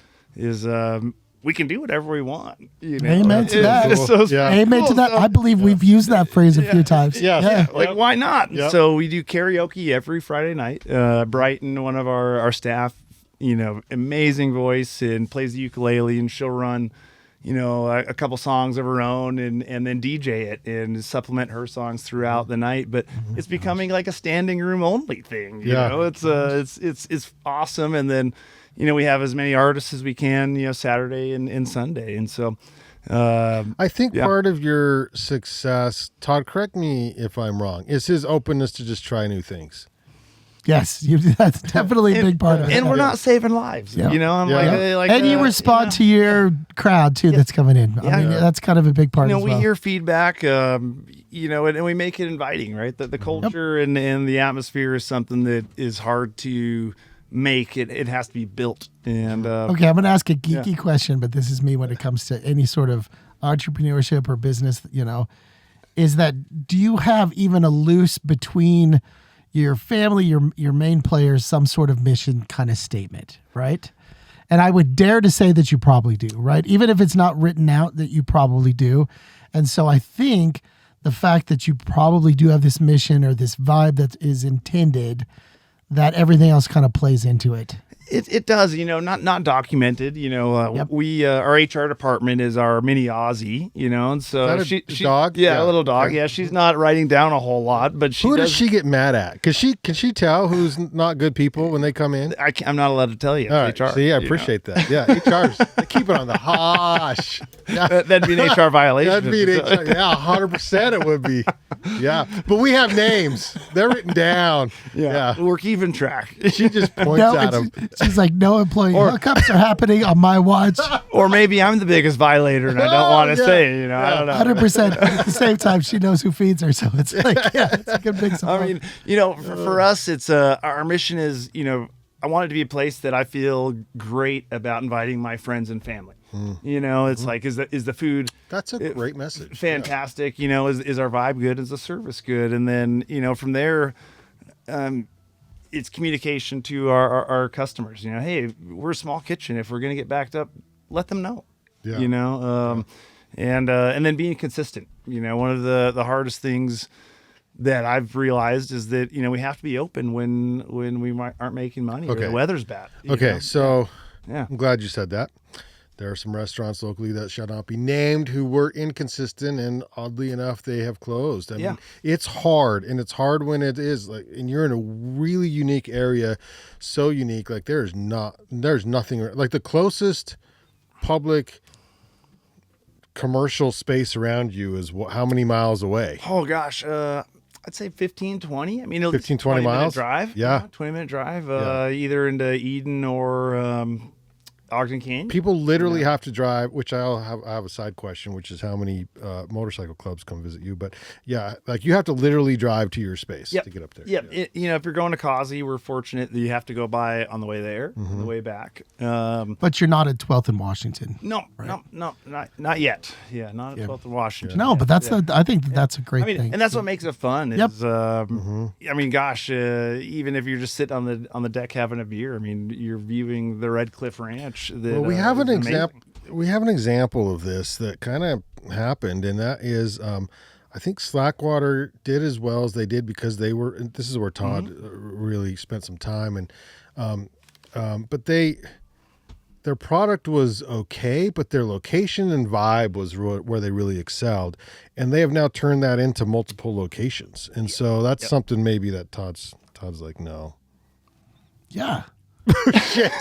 we can do whatever we want. Amen to that. It's so Yeah. Amen to that. I believe we've used that phrase a few times. Yeah. Like, why not? Yep. So we do karaoke every Friday night. Brighton, one of our staff, amazing voice and plays the ukulele, and she'll run, a couple songs of her own and then DJ it and supplement her songs throughout the night. But it's becoming like a standing room only thing. Yeah. It's awesome. And then, we have as many artists as we can, Saturday and Sunday. And so, I think Yeah. part of your success, Todd, correct me if I'm wrong, is his openness to just try new things. Yes, that's definitely a big part of it. and we're not saving lives, Yeah. I'm Yeah. like, and you respond to your crowd too that's coming in. I mean, Yeah. that's kind of a big part as we well. hear feedback, and we make it inviting, right? The culture and the atmosphere is something that is hard to make. It has to be built. And Okay, I'm going to ask a geeky question, but this is me when it comes to any sort of entrepreneurship or business, is that do you have even a loose between your family, your main players, some sort of mission kind of statement, right? And I would dare to say that you probably do, right? Even if it's not written out, that you probably do. And so I think the fact that you probably do have this mission or this vibe that is intended, that everything else kind of plays into it. It does, not documented. We our HR department is our mini Aussie, and so Is that a she dog? yeah, a little dog. Okay. Yeah, she's not writing down a whole lot, but Who does she get mad at? Can she tell who's not good people when they come in? I'm not allowed to tell you. All right. HR. See, I appreciate that. Yeah, HR's they keep it on the hush. Yeah. That'd be an HR violation. That'd be an HR. Yeah, 100% it would be. Yeah, but we have names. They're written down. Yeah. We're keeping track. She just points at them. She's like, no employee hookups are happening on my watch. Or maybe I'm the biggest violator and I don't want to say, I don't know. 100%. At the same time, she knows who feeds her, so it's like, it's a good mix. I mean, for us, it's our mission is, I want it to be a place that I feel great about inviting my friends and family. It's like, is the food? That's a great message. Fantastic. Is our vibe good? Is the service good? And then, from there, it's communication to our customers. Hey, we're a small kitchen. If we're going to get backed up, let them know. Yeah. And then being consistent. One of the hardest things that I've realized is that we have to be open when we aren't making money or the weather's bad. Okay, so yeah, I'm glad you said that. There are some restaurants locally that shall not be named who were inconsistent, and oddly enough, they have closed. I mean, it's hard, and it's hard when it is like, and you're in a really unique area, so unique. Like there's nothing like the closest public commercial space around you is how many miles away? Oh gosh, I'd say 15, 20. I mean, 15, 20 miles drive. Yeah. 20-minute drive, either into Eden or Ogden Canyon. People literally have to drive, which I have a side question, which is how many motorcycle clubs come visit you. But yeah, like you have to literally drive to your space to get up there. Yeah. If you're going to Causey, we're fortunate that you have to go by on the way there, on the way back. But you're not at 12th and Washington. No, not yet. Yeah, not at 12th and Washington. No, but that's I think that's a great thing. And that's what makes it fun. Yep. Is, I mean, gosh, even if you're just sitting on the deck having a beer, I mean, you're viewing the Red Cliff Ranch. Well, we have an example. We have an example of this that kind of happened, and that is, I think Slackwater did as well as they did because they were. And this is where Todd really spent some time, and but their product was okay, but their location and vibe was where they really excelled, and they have now turned that into multiple locations, and so that's something maybe that Todd's like, no. Yeah. Shit.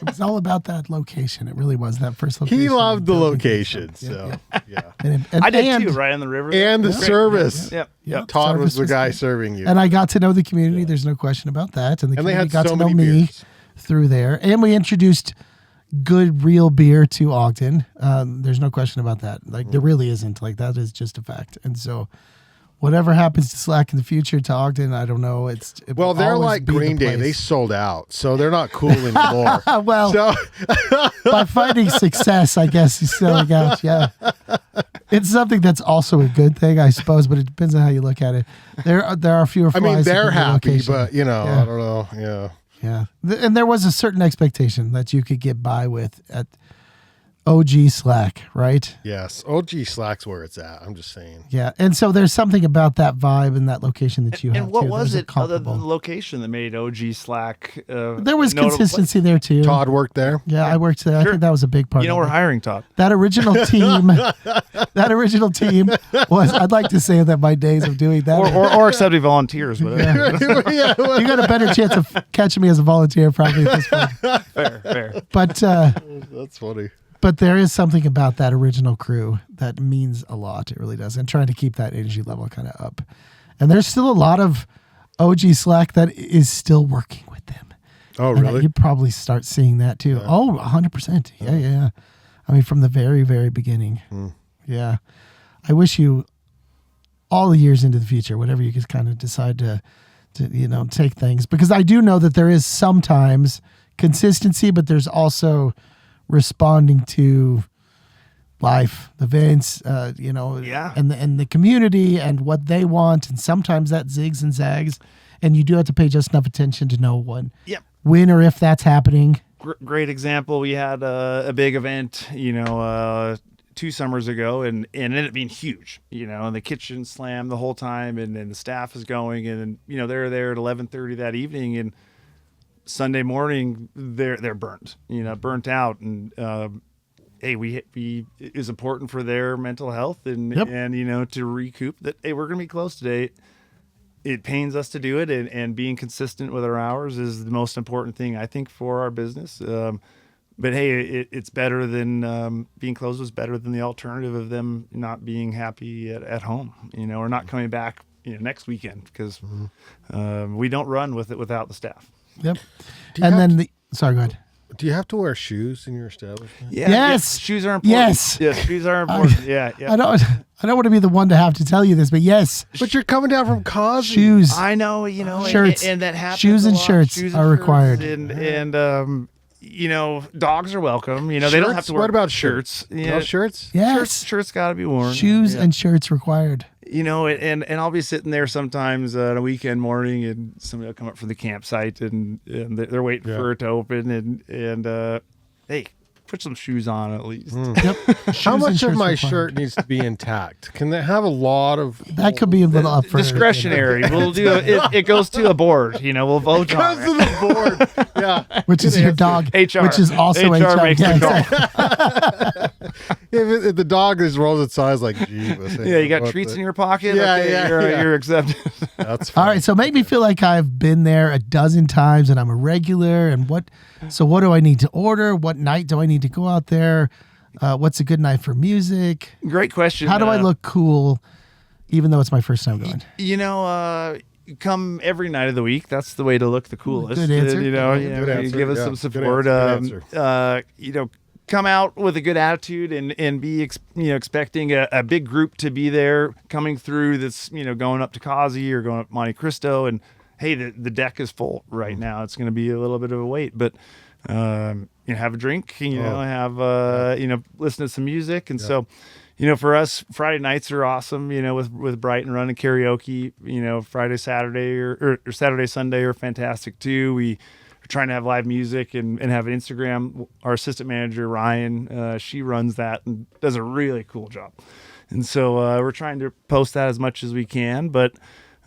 It was all about that location. It really was that first location. He loved the location, so yeah. And I did too, right on the river. And the service. Yep. Todd was the guy good. serving you. And I got to know the community. There's no question about that. And the they community had got so to know many me beers. through there. And we introduced good real beer to Ogden. There's no question about that. Like there really isn't. Like that is just a fact. And so whatever happens to Slack in the future to Ogden, I don't know. Well, they're like Green Day. They sold out, so they're not cool anymore. Well, so by finding success, I guess you still got, it's something that's also a good thing, I suppose, but it depends on how you look at it. There are fewer flies. I mean, they're in the happy, location. but I don't know. Yeah. And there was a certain expectation that you could get by with at OG Slack, right? Yes. OG Slack's where it's at. I'm just saying. Yeah. And so there's something about that vibe and that location that you have. And what too. was There's it other than the location that made OG Slack? There was notable? consistency there too. Todd worked there. Yeah, I worked there. I think that was a big part. We're hiring Todd. That original team. Was. I'd like to say that my days of doing that, or accepting volunteers, whatever. You got a better chance of catching me as a volunteer probably at this point. Fair. But That's funny. But there is something about that original crew that means a lot. It really does. And trying to keep that energy level kind of up. And there's still a lot of OG Slack that is still working with them. Oh, And really? you probably start seeing that too. Yeah. Oh, 100%. Yeah. I mean, from the very, very beginning. Yeah. I wish you all the years into the future, whatever you could kind of decide to take things. Because I do know that there is sometimes consistency, but there's also responding to life, events, and the community and what they want, and sometimes that zigs and zags, and you do have to pay just enough attention to know Yep. when or if that's happening. Great example. We had a big event, 2 summers ago, and it ended up being huge, and the kitchen slammed the whole time, and then the staff is going, and they're there at 11:30 that evening, and Sunday morning they're burnt out, and hey, it is important for their mental health and to recoup that. Hey, we're gonna be closed today. It pains us to do it, and being consistent with our hours is the most important thing, I think, for our business. But hey, it's better than being closed was better than the alternative of them not being happy at home, or not coming back next weekend, because we don't run with it without the staff. Yep. And then sorry, go ahead. Do you have to wear shoes in your establishment? Yeah, yes. Shoes are important. Yes. Shoes are important. Yeah. I don't want to be the one to have to tell you this, but yes. But you're coming down from Cosby. Shoes. I know, shirts. and that happens. Shoes and a lot. shirts Shoes are required. And dogs are welcome. They don't have to wear. What about shirts? No shirts? Yes. Shirts got to be worn. Shoes and shirts required. And I'll be sitting there sometimes on a weekend morning, and somebody will come up from the campsite, and they're waiting for it to open, and hey, put some shoes on at least. Yep. How much of my required. shirt needs to be intact? Can they have a lot of That could be a little up for Discretionary. We'll do it goes to a board. We'll vote on goes to it. the board? Yeah. which is your dog, HR. which is also HR. Makes Yeah, the call. exactly. If the dog just rolls its eyes like, gee, Yeah, you got treats in your pocket. Okay, you're accepted. That's fine. All right, so make me feel like I've been there a dozen times and I'm a regular. And what do I need to order? What night do I need to go out there? What's a good night for music? Great question. How do I look cool, even though it's my first time going? Come every night of the week. That's the way to look the coolest. Good answer. Good answer, give us yeah. some Good support. answer. Come out with a good attitude and be expecting a big group to be there coming through. That's going up to Causey or going up Monte Cristo, and hey, the deck is full right now. It's going to be a little bit of a wait, but have a drink. Have listen to some music, and so. For us, Friday nights are awesome, with Brighton running karaoke, Friday, Saturday or Saturday, Sunday are fantastic too. We are trying to have live music and have an Instagram. Our assistant manager, Ryan, she runs that and does a really cool job. And so we're trying to post that as much as we can, but,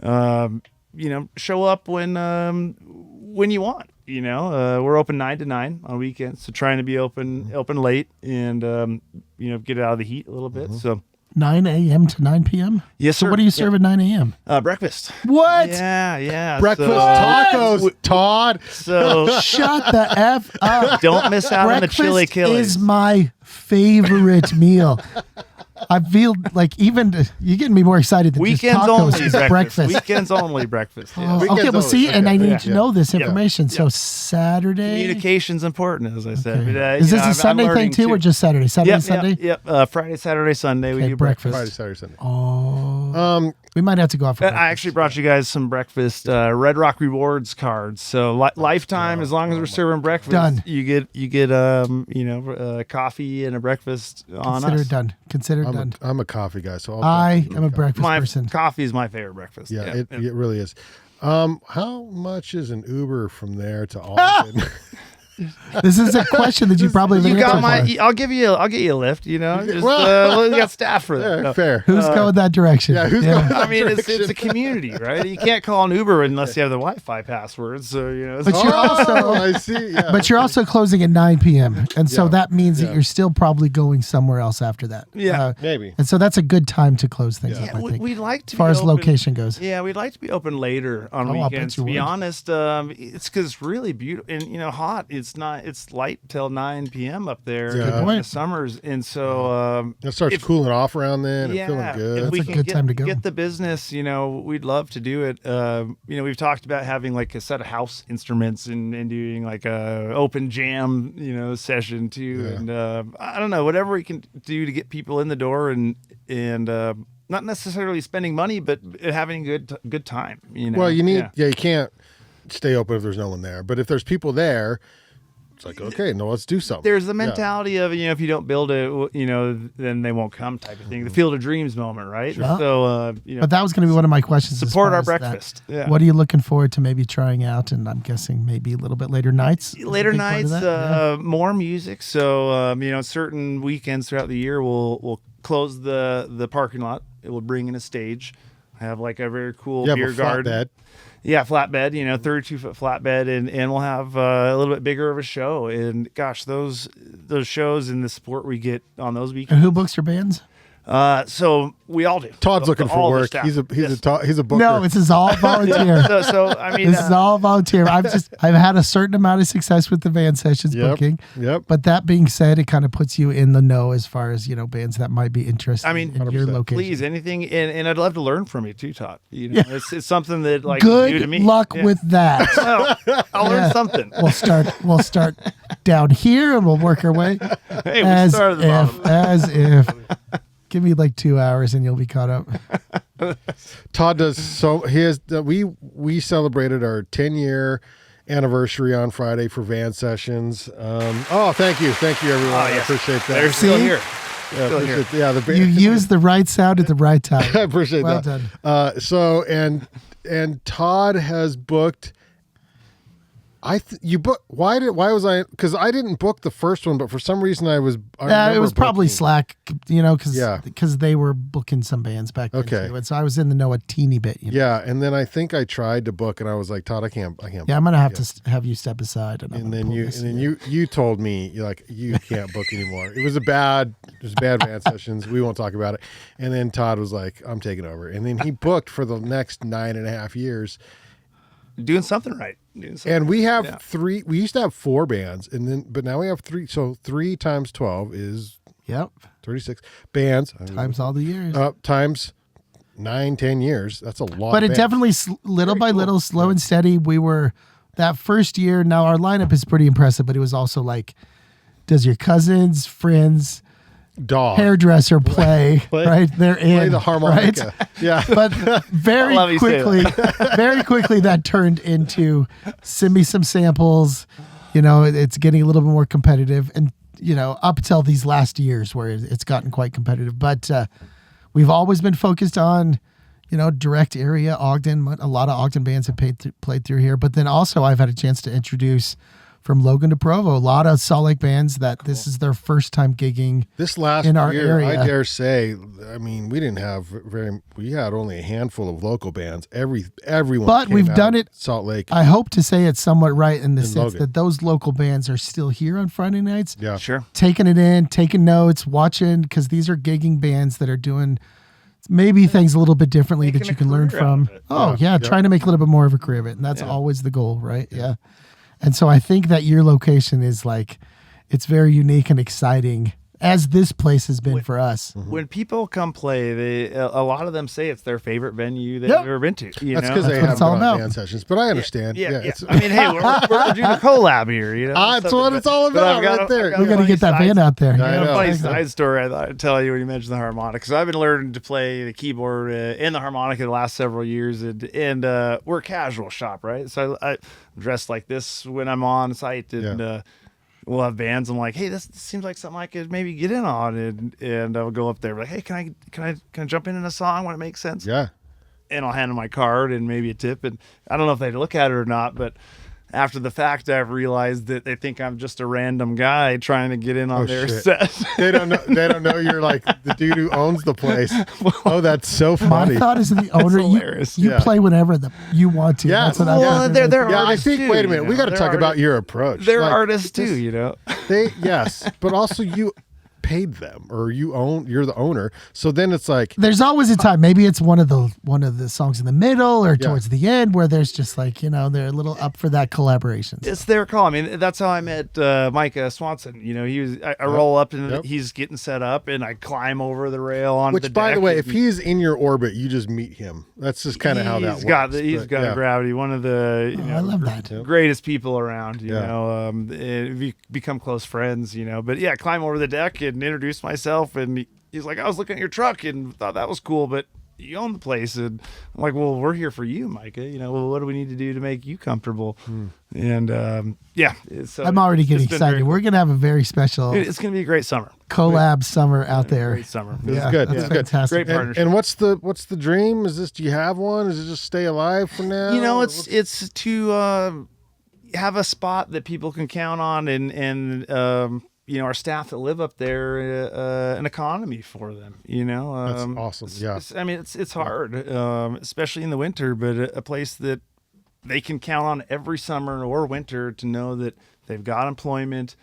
show up when you want. We're open 9 to 9 on weekends, so trying to be open late and get out of the heat a little bit. So 9 a.m. to 9 p.m. yes, So sir. what do you serve at 9 a.m.? Breakfast. What? Yeah. Breakfast So, tacos, Todd. so Shut the f up! don't miss out on the chili Breakfast killers. is my favorite meal. I feel like even you're getting me more excited than Weekends just tacos. only It's breakfast. breakfast. Weekends only breakfast. Yeah. Oh, Weekends okay, well, only. see, and I Okay. need to know this Yeah. information. So Saturday. Communication's important, as I said. Okay. But, Is this I'm a Sunday thing learning too, or just Saturday? Saturday, Yep, Sunday. Yep. Friday, Saturday, Sunday we Okay, do breakfast. Friday, Saturday, Sunday. Oh, we might have to go out for breakfast. I actually brought you guys some breakfast Red Rock Rewards cards. So lifetime, as long as we're serving breakfast, Done. You get coffee and a breakfast on Consider us. it done. Consider it done. I'm a coffee guy, so I am a breakfast My person. coffee is my favorite breakfast. Yeah, it really is. How much is an Uber from there to Ogden? This is a question that you probably You didn't got answer for. I'll give you a lift. Just, Well- we got staff for that. Yeah, No. fair. Who's going that direction? yeah, who's going- I mean, it's a community, right? You can't call an Uber unless you have the Wi-Fi password. So it's- But you're also- I see. Yeah. But you're also closing at 9 p.m. And so Yeah. that means Yeah. that you're still probably going somewhere else after that. Yeah. Maybe. And so that's a good time to close things Yeah. up, I think. we'd like to as far be as open- location goes. Yeah, we'd like to be open later on Oh, I'll bet weekends. you To be would. honest, it's because it's really beautiful and hot. It's light till 9 p.m. up there Yeah. Good in point. the summers, and so It starts cooling off around then and feeling if good. we That's a can good time to go. get the business, we'd love to do it. We've talked about having like a set of house instruments and doing like a open jam, session too. Yeah. And I don't know, whatever we can do to get people in the door and not necessarily spending money, but having a good time. Well, you need. Yeah. You can't stay open if there's no one there. But if there's people there, it's like, okay, no, let's do something. There's the mentality of, if you don't build it, then they won't come type of thing. The Field of Dreams moment, right? Sure. So, But that was going to be one of my questions. as support far our as that. breakfast. Yeah. What are you looking forward to maybe trying out? And I'm guessing maybe a little bit later nights. is a Later big part of nights, that? more music. So, certain weekends throughout the year, we'll close the parking lot. It will bring in a stage. Have like a very cool You have beer a garden. flatbed. Yeah, flatbed, 32-foot flatbed, and we'll have a little bit bigger of a show. And gosh, those shows and the support we get on those And weekends. who books your bands? So we all do. Todd's looking All for the work. staff. He's a Yes. he's a booker. No, this is all volunteer. So I mean, This is all volunteer. I've had a certain amount of success with the band sessions Yep. booking. Yep. But that being said, it kind of puts you in the know as far as bands that might be interested. I mean, in your 100%. location. please, anything, and I'd love to learn from you too, Todd. It's something that like Good new to me. luck Yeah. with that. Well, I'll learn something. We'll start down here and we'll work our way. Hey, we started at the bottom. As if. Give me like 2 hours and you'll be caught up. Todd does so. He has. We celebrated our 10-year anniversary on Friday for van sessions. Thank you, everyone. I yes. appreciate that. They're still here. Yeah, still here. appreciate- yeah, the band. You used the right sound at the right time. I appreciate Well that. done. So and Todd has booked. You book. Why was I? Because I didn't book the first one, but for some reason I was. I It remember was probably booking. Slack, because Yeah. they were booking some bands back then. Okay. Too. And so I was in the know a teeny bit. Yeah, and then I think I tried to book, and I was like, Todd, I can't. Yeah, I'm gonna have to have you step aside. And you told me you can't book anymore. It was bad band sessions. We won't talk about it. And then Todd was like, I'm taking over. And then he booked for the next 9.5 years. Doing something right. And we have three. We used to have 4 bands, but now we have 3. So 3 times 12 is Yep. 36 bands. Times all the years. Times 9-10 years. That's a lot. But of it bands. definitely little by little, slow and steady. We were that first year. Now our lineup is pretty impressive, but it was also like, does your cousins, friends, dog hairdresser play? Right, they're in. play the harmonica. Right? Yeah. But very love you say quickly that turned into send me some samples. It's getting a little bit more competitive, and up till these last years where it's gotten quite competitive. But we've always been focused on direct area Ogden. A lot of Ogden bands have played through here, but then also I've had a chance to introduce from Logan to Provo a lot of Salt Lake bands that this is their first time gigging. This last in our year, area. I dare say, I mean, we didn't have we had only a handful of local bands. Everyone, But came we've out done of it. Salt Lake. I hope to say it's somewhat right in the In sense Logan. that those local bands are still here on Friday nights, Yeah, Sure. taking it in, taking notes, watching, because these are gigging bands that are doing maybe things a little bit differently that Making you a can learn career out from. of it. Oh, yeah, trying to make a little bit more of a career of it. And that's Yeah. always the goal, right? Yeah. And so I think that your location is it's very unique and exciting, as this place has been for us. When people come play, a lot of them say it's their favorite venue they've Yep. ever been to. that's know? because they what haven't it's all been on about. band sessions. But I understand. Yeah. it's, I mean, hey, we're doing a collab here. That's what it's all But I've about, got right there. We got to get that band out there. I I know. have a funny Exactly. side story I thought I'd tell you when you mentioned the harmonica. So I've been learning to play the keyboard and the harmonica the last several years, and we're a casual shop, right? So I dress like this when I'm on site, and we'll have bands. I'm like, hey, this seems like something I could maybe get in on, and I'll go up there like, hey, can I jump in a song when it makes sense? Yeah. And I'll hand them my card and maybe a tip, and I don't know if they look at it or not, but after the fact, I've realized that they think I'm just a random guy trying to get in on their shit. set. They don't know you're like the dude who owns the place. Oh, that's so funny. My thought is the owner, hilarious. you Yeah. play whenever you want to. Yeah. That's what Well, I'm they're Yeah, I artists think. too, Wait a minute. We got to They're talk about artists. your approach. They're Like, artists this- too, Yes, but also you paid them, or you're the owner. So then it's like, There's always a time. Maybe it's one of the songs in the middle or towards the end where there's just they're a little up for that collaboration. It's their call. I mean, that's how I met Micah Swanson. I roll up and he's getting set up, and I climb over the rail onto the which by deck, the way, and if he's in your orbit, you just meet him. That's just kind of how that works. He's But, got yeah. gravity. One of the I love that. greatest people around. You Yeah. know, we become close friends. But climb over the deck and introduce myself, and he's like, I was looking at your truck and thought that was cool, but you own the place. And I'm like, well, we're here for you, Micah. Well, what do we need to do to make you comfortable? And so I'm already getting it's been excited. very- We're gonna have a very special It's going to be a great summer. collab summer out there. Great summer. Yeah, good. that's It's good. fantastic. Great partnership. And what's the dream? Is this? Do you have one? Is it just stay alive for now? It's to have a spot that people can count on, and our staff that live up there, an economy for them. That's awesome. Yeah. It's hard, especially in the winter, but a place that they can count on every summer or winter to know that they've got employment.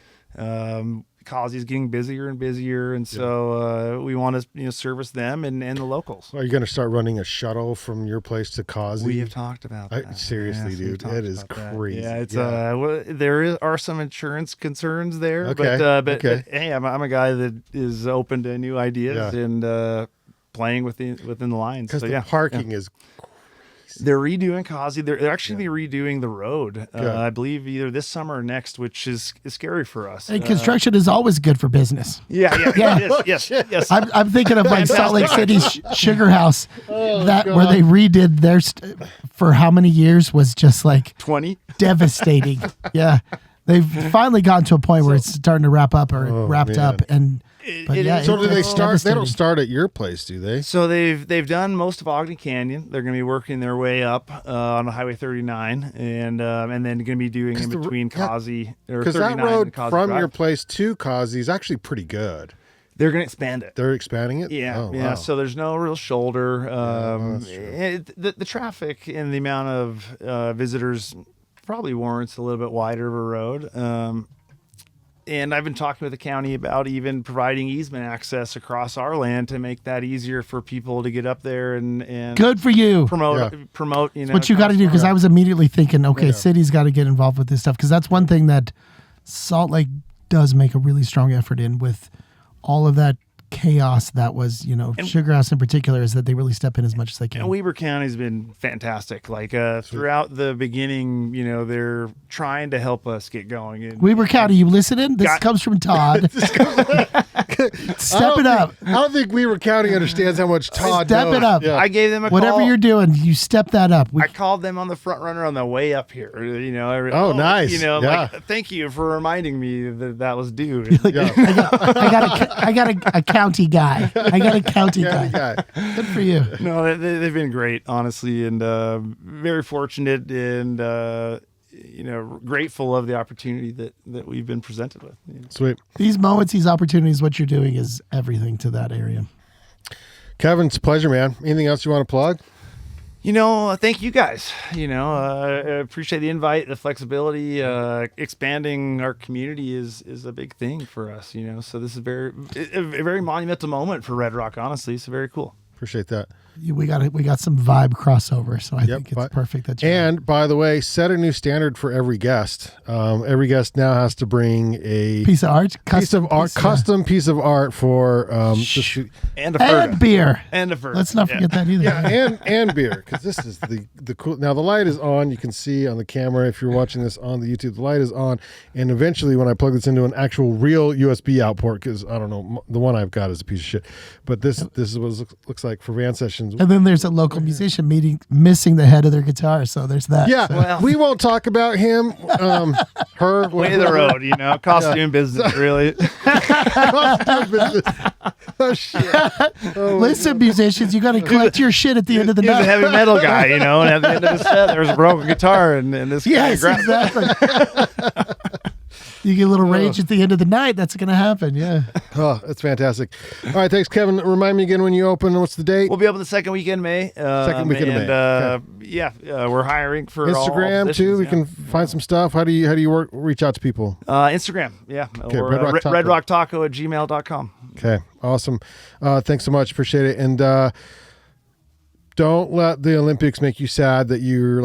Causey's getting busier and busier, and so we want to service them and the locals. Are you going to start running a shuttle from your place to Causey? We have talked about that. Seriously, Yes, we've dude, talked it is about that. crazy. Yeah, it's are some insurance concerns there, Okay, but okay. hey, I'm a guy that is open to new ideas and playing within the lines. Because So the yeah, parking is. they're redoing Causey. They're actually redoing the road. Good. I believe either this summer or next, which is scary for us. And construction is always good for business. Yeah. Yes. I'm thinking of like Salt Lake City's Sugar House, Oh, where they redid their for how many years was just like 20. devastating. Yeah, they've finally gotten to a point where it's starting to wrap up or wrapped man. up. And but it yeah, is. So do they it's start? They don't devastating. start at your place, do they? So they've done most of Ogden Canyon. They're going to be working their way up on Highway 39, and then going to be doing in between Causey or Because 39 that road and Causey from Drive. your place to Causey is actually pretty good. They're going to expand it. They're expanding it. Yeah, Oh, yeah. wow. So there's no real shoulder. that's true. The traffic and the amount of visitors probably warrants a little bit wider of a road. And I've been talking with the county about even providing easement access across our land to make that easier for people to get up there and Good for you. promote. What you got to do, because I was immediately thinking, okay, city's got to get involved with this stuff, because that's one thing that Salt Lake does make a really strong effort in with all of that chaos that was, Sugar House in particular, is that they really step in as much as they can. And Weber County's been fantastic. Like throughout the beginning, they're trying to help us get going. And Weber County, you listening? This Got- comes from Todd. Step it up. I don't think Weber County understands how much Todd Step knows. it up. Yeah. I gave them a Whatever call. you're doing, you step that up. I called them on the front runner on the way up here. Oh, nice. Like, thank you for reminding me that was due. Yeah. I got a county guy. I got a county guy. guy. Good for you. No, they've been great, honestly, and very fortunate and grateful of the opportunity that we've been presented with. Sweet. These moments, these opportunities, what you're doing is everything to that area. Kevin, it's a pleasure, man. Anything else you want to plug? Thank you guys. I appreciate the invite, the flexibility. Expanding our community is a big thing for us. So this is a very monumental moment for Red Rock. Honestly, it's very cool. Appreciate that. We got some vibe crossover, so I think it's perfect that you. And by the way, set a new standard for every guest. Every guest now has to bring a piece of art, custom piece of art for And a Ferda. and beer. And a Ferda. Let's not forget that either. yeah, and beer, because this is the cool. Now the light is on. You can see on the camera if you're watching this on the YouTube. The light is on, and eventually when I plug this into an actual real USB outport, because I don't know, the one I've got is a piece of shit. But this is what it looks like for van sessions. And then there's a local musician missing the head of their guitar, so there's that. Yeah, Well- we won't talk about him, her, way of the road, costume business, really. Oh shit! Listen, musicians, you got to collect your shit at the end of the He was a night. heavy metal guy, and at the end of the set, there was a broken guitar, and this guy Yes, grabbed exactly. You get a little rage at the end of the night. That's going to happen. Yeah. Oh, that's fantastic. All right, thanks, Kevin. Remind me again when you open. What's the date? We'll be open the second weekend in May. Second weekend in May. We're hiring for all Instagram positions, too. We yeah. can find some stuff. How do you reach out to people? Instagram, yeah. Or Red Rock Taco. redrocktaco@gmail.com. Okay, awesome. Thanks so much. Appreciate it. And don't let the Olympics make you sad that you're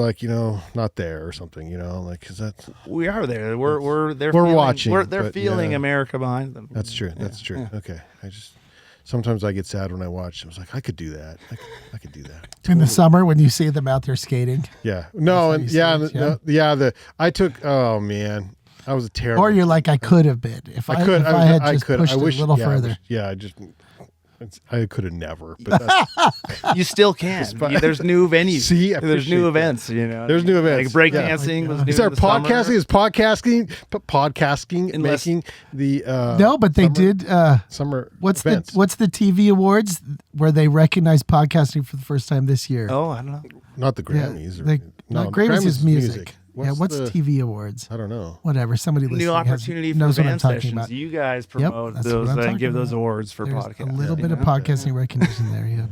not there or something. Because that's We are there. We're watching, They're but, feeling yeah. America behind them. that's true. That's true. Okay, sometimes I get sad when I watch. I was like, I could do that. I could do that. In the summer when you see them out there skating. Yeah. No. And That's how you yeah. see it, I took. Oh man, I was a terrible. Or you're like, I could have been. If I had just pushed I wish, it a little yeah, further. I just. I could have never, but that's, You still can. There's new venues. See, I there's new appreciate that. events. You know, There's new events. Like Yeah. breakdancing was new. is there in the summer. podcasting? Is podcasting Unless- making the No, but they summer- did. summer What's events? the TV awards where they recognize podcasting for the first time this year? Oh, I don't know. Not the Yeah, Grammys. not Grammys is music. What's Yeah, what's the, TV awards? I don't know. Whatever. Somebody listening New has- opportunity for knows what I'm band talking sessions. about. You guys promote that's those what I'm and talking give those about. awards for There's podcasts. a little bit you of know? podcasting recognition there. Yeah.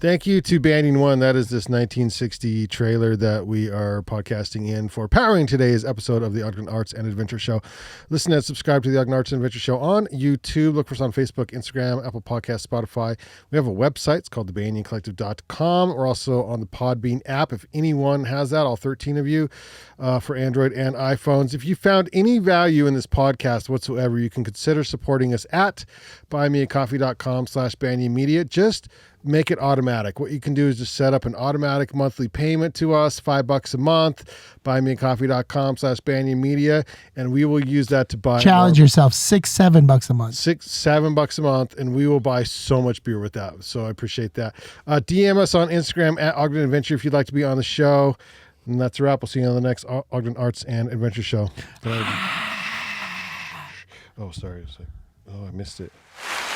Thank you to Banyan One. That is this 1960 trailer that we are podcasting in for powering today's episode of the Ogden Arts and Adventure Show. Listen and subscribe to the Ogden Arts and Adventure Show on YouTube. Look for us on Facebook, Instagram, Apple Podcasts, Spotify. We have a website. It's called thebanyancollective.com. We're also on the Podbean app. If anyone has that, all 13 of you, for Android and iPhones. If you found any value in this podcast whatsoever, you can consider supporting us at buymeacoffee.com/banyanmedia. Just make it automatic. What you can do is just set up an automatic monthly payment to us, $5 a month, buymeacoffee.com/banyanmedia, and we will use that to buy Challenge yourself. $6-7 a month. $7 a month, and we will buy so much beer with that. So I appreciate that. DM us on Instagram at Ogden Adventure if you'd like to be on the show. And that's a wrap. We'll see you on the next Ogden Arts and Adventure Show. Oh, sorry. Oh, I missed it.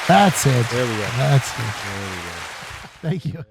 That's it. There we go. That's it. There we go. Thank you.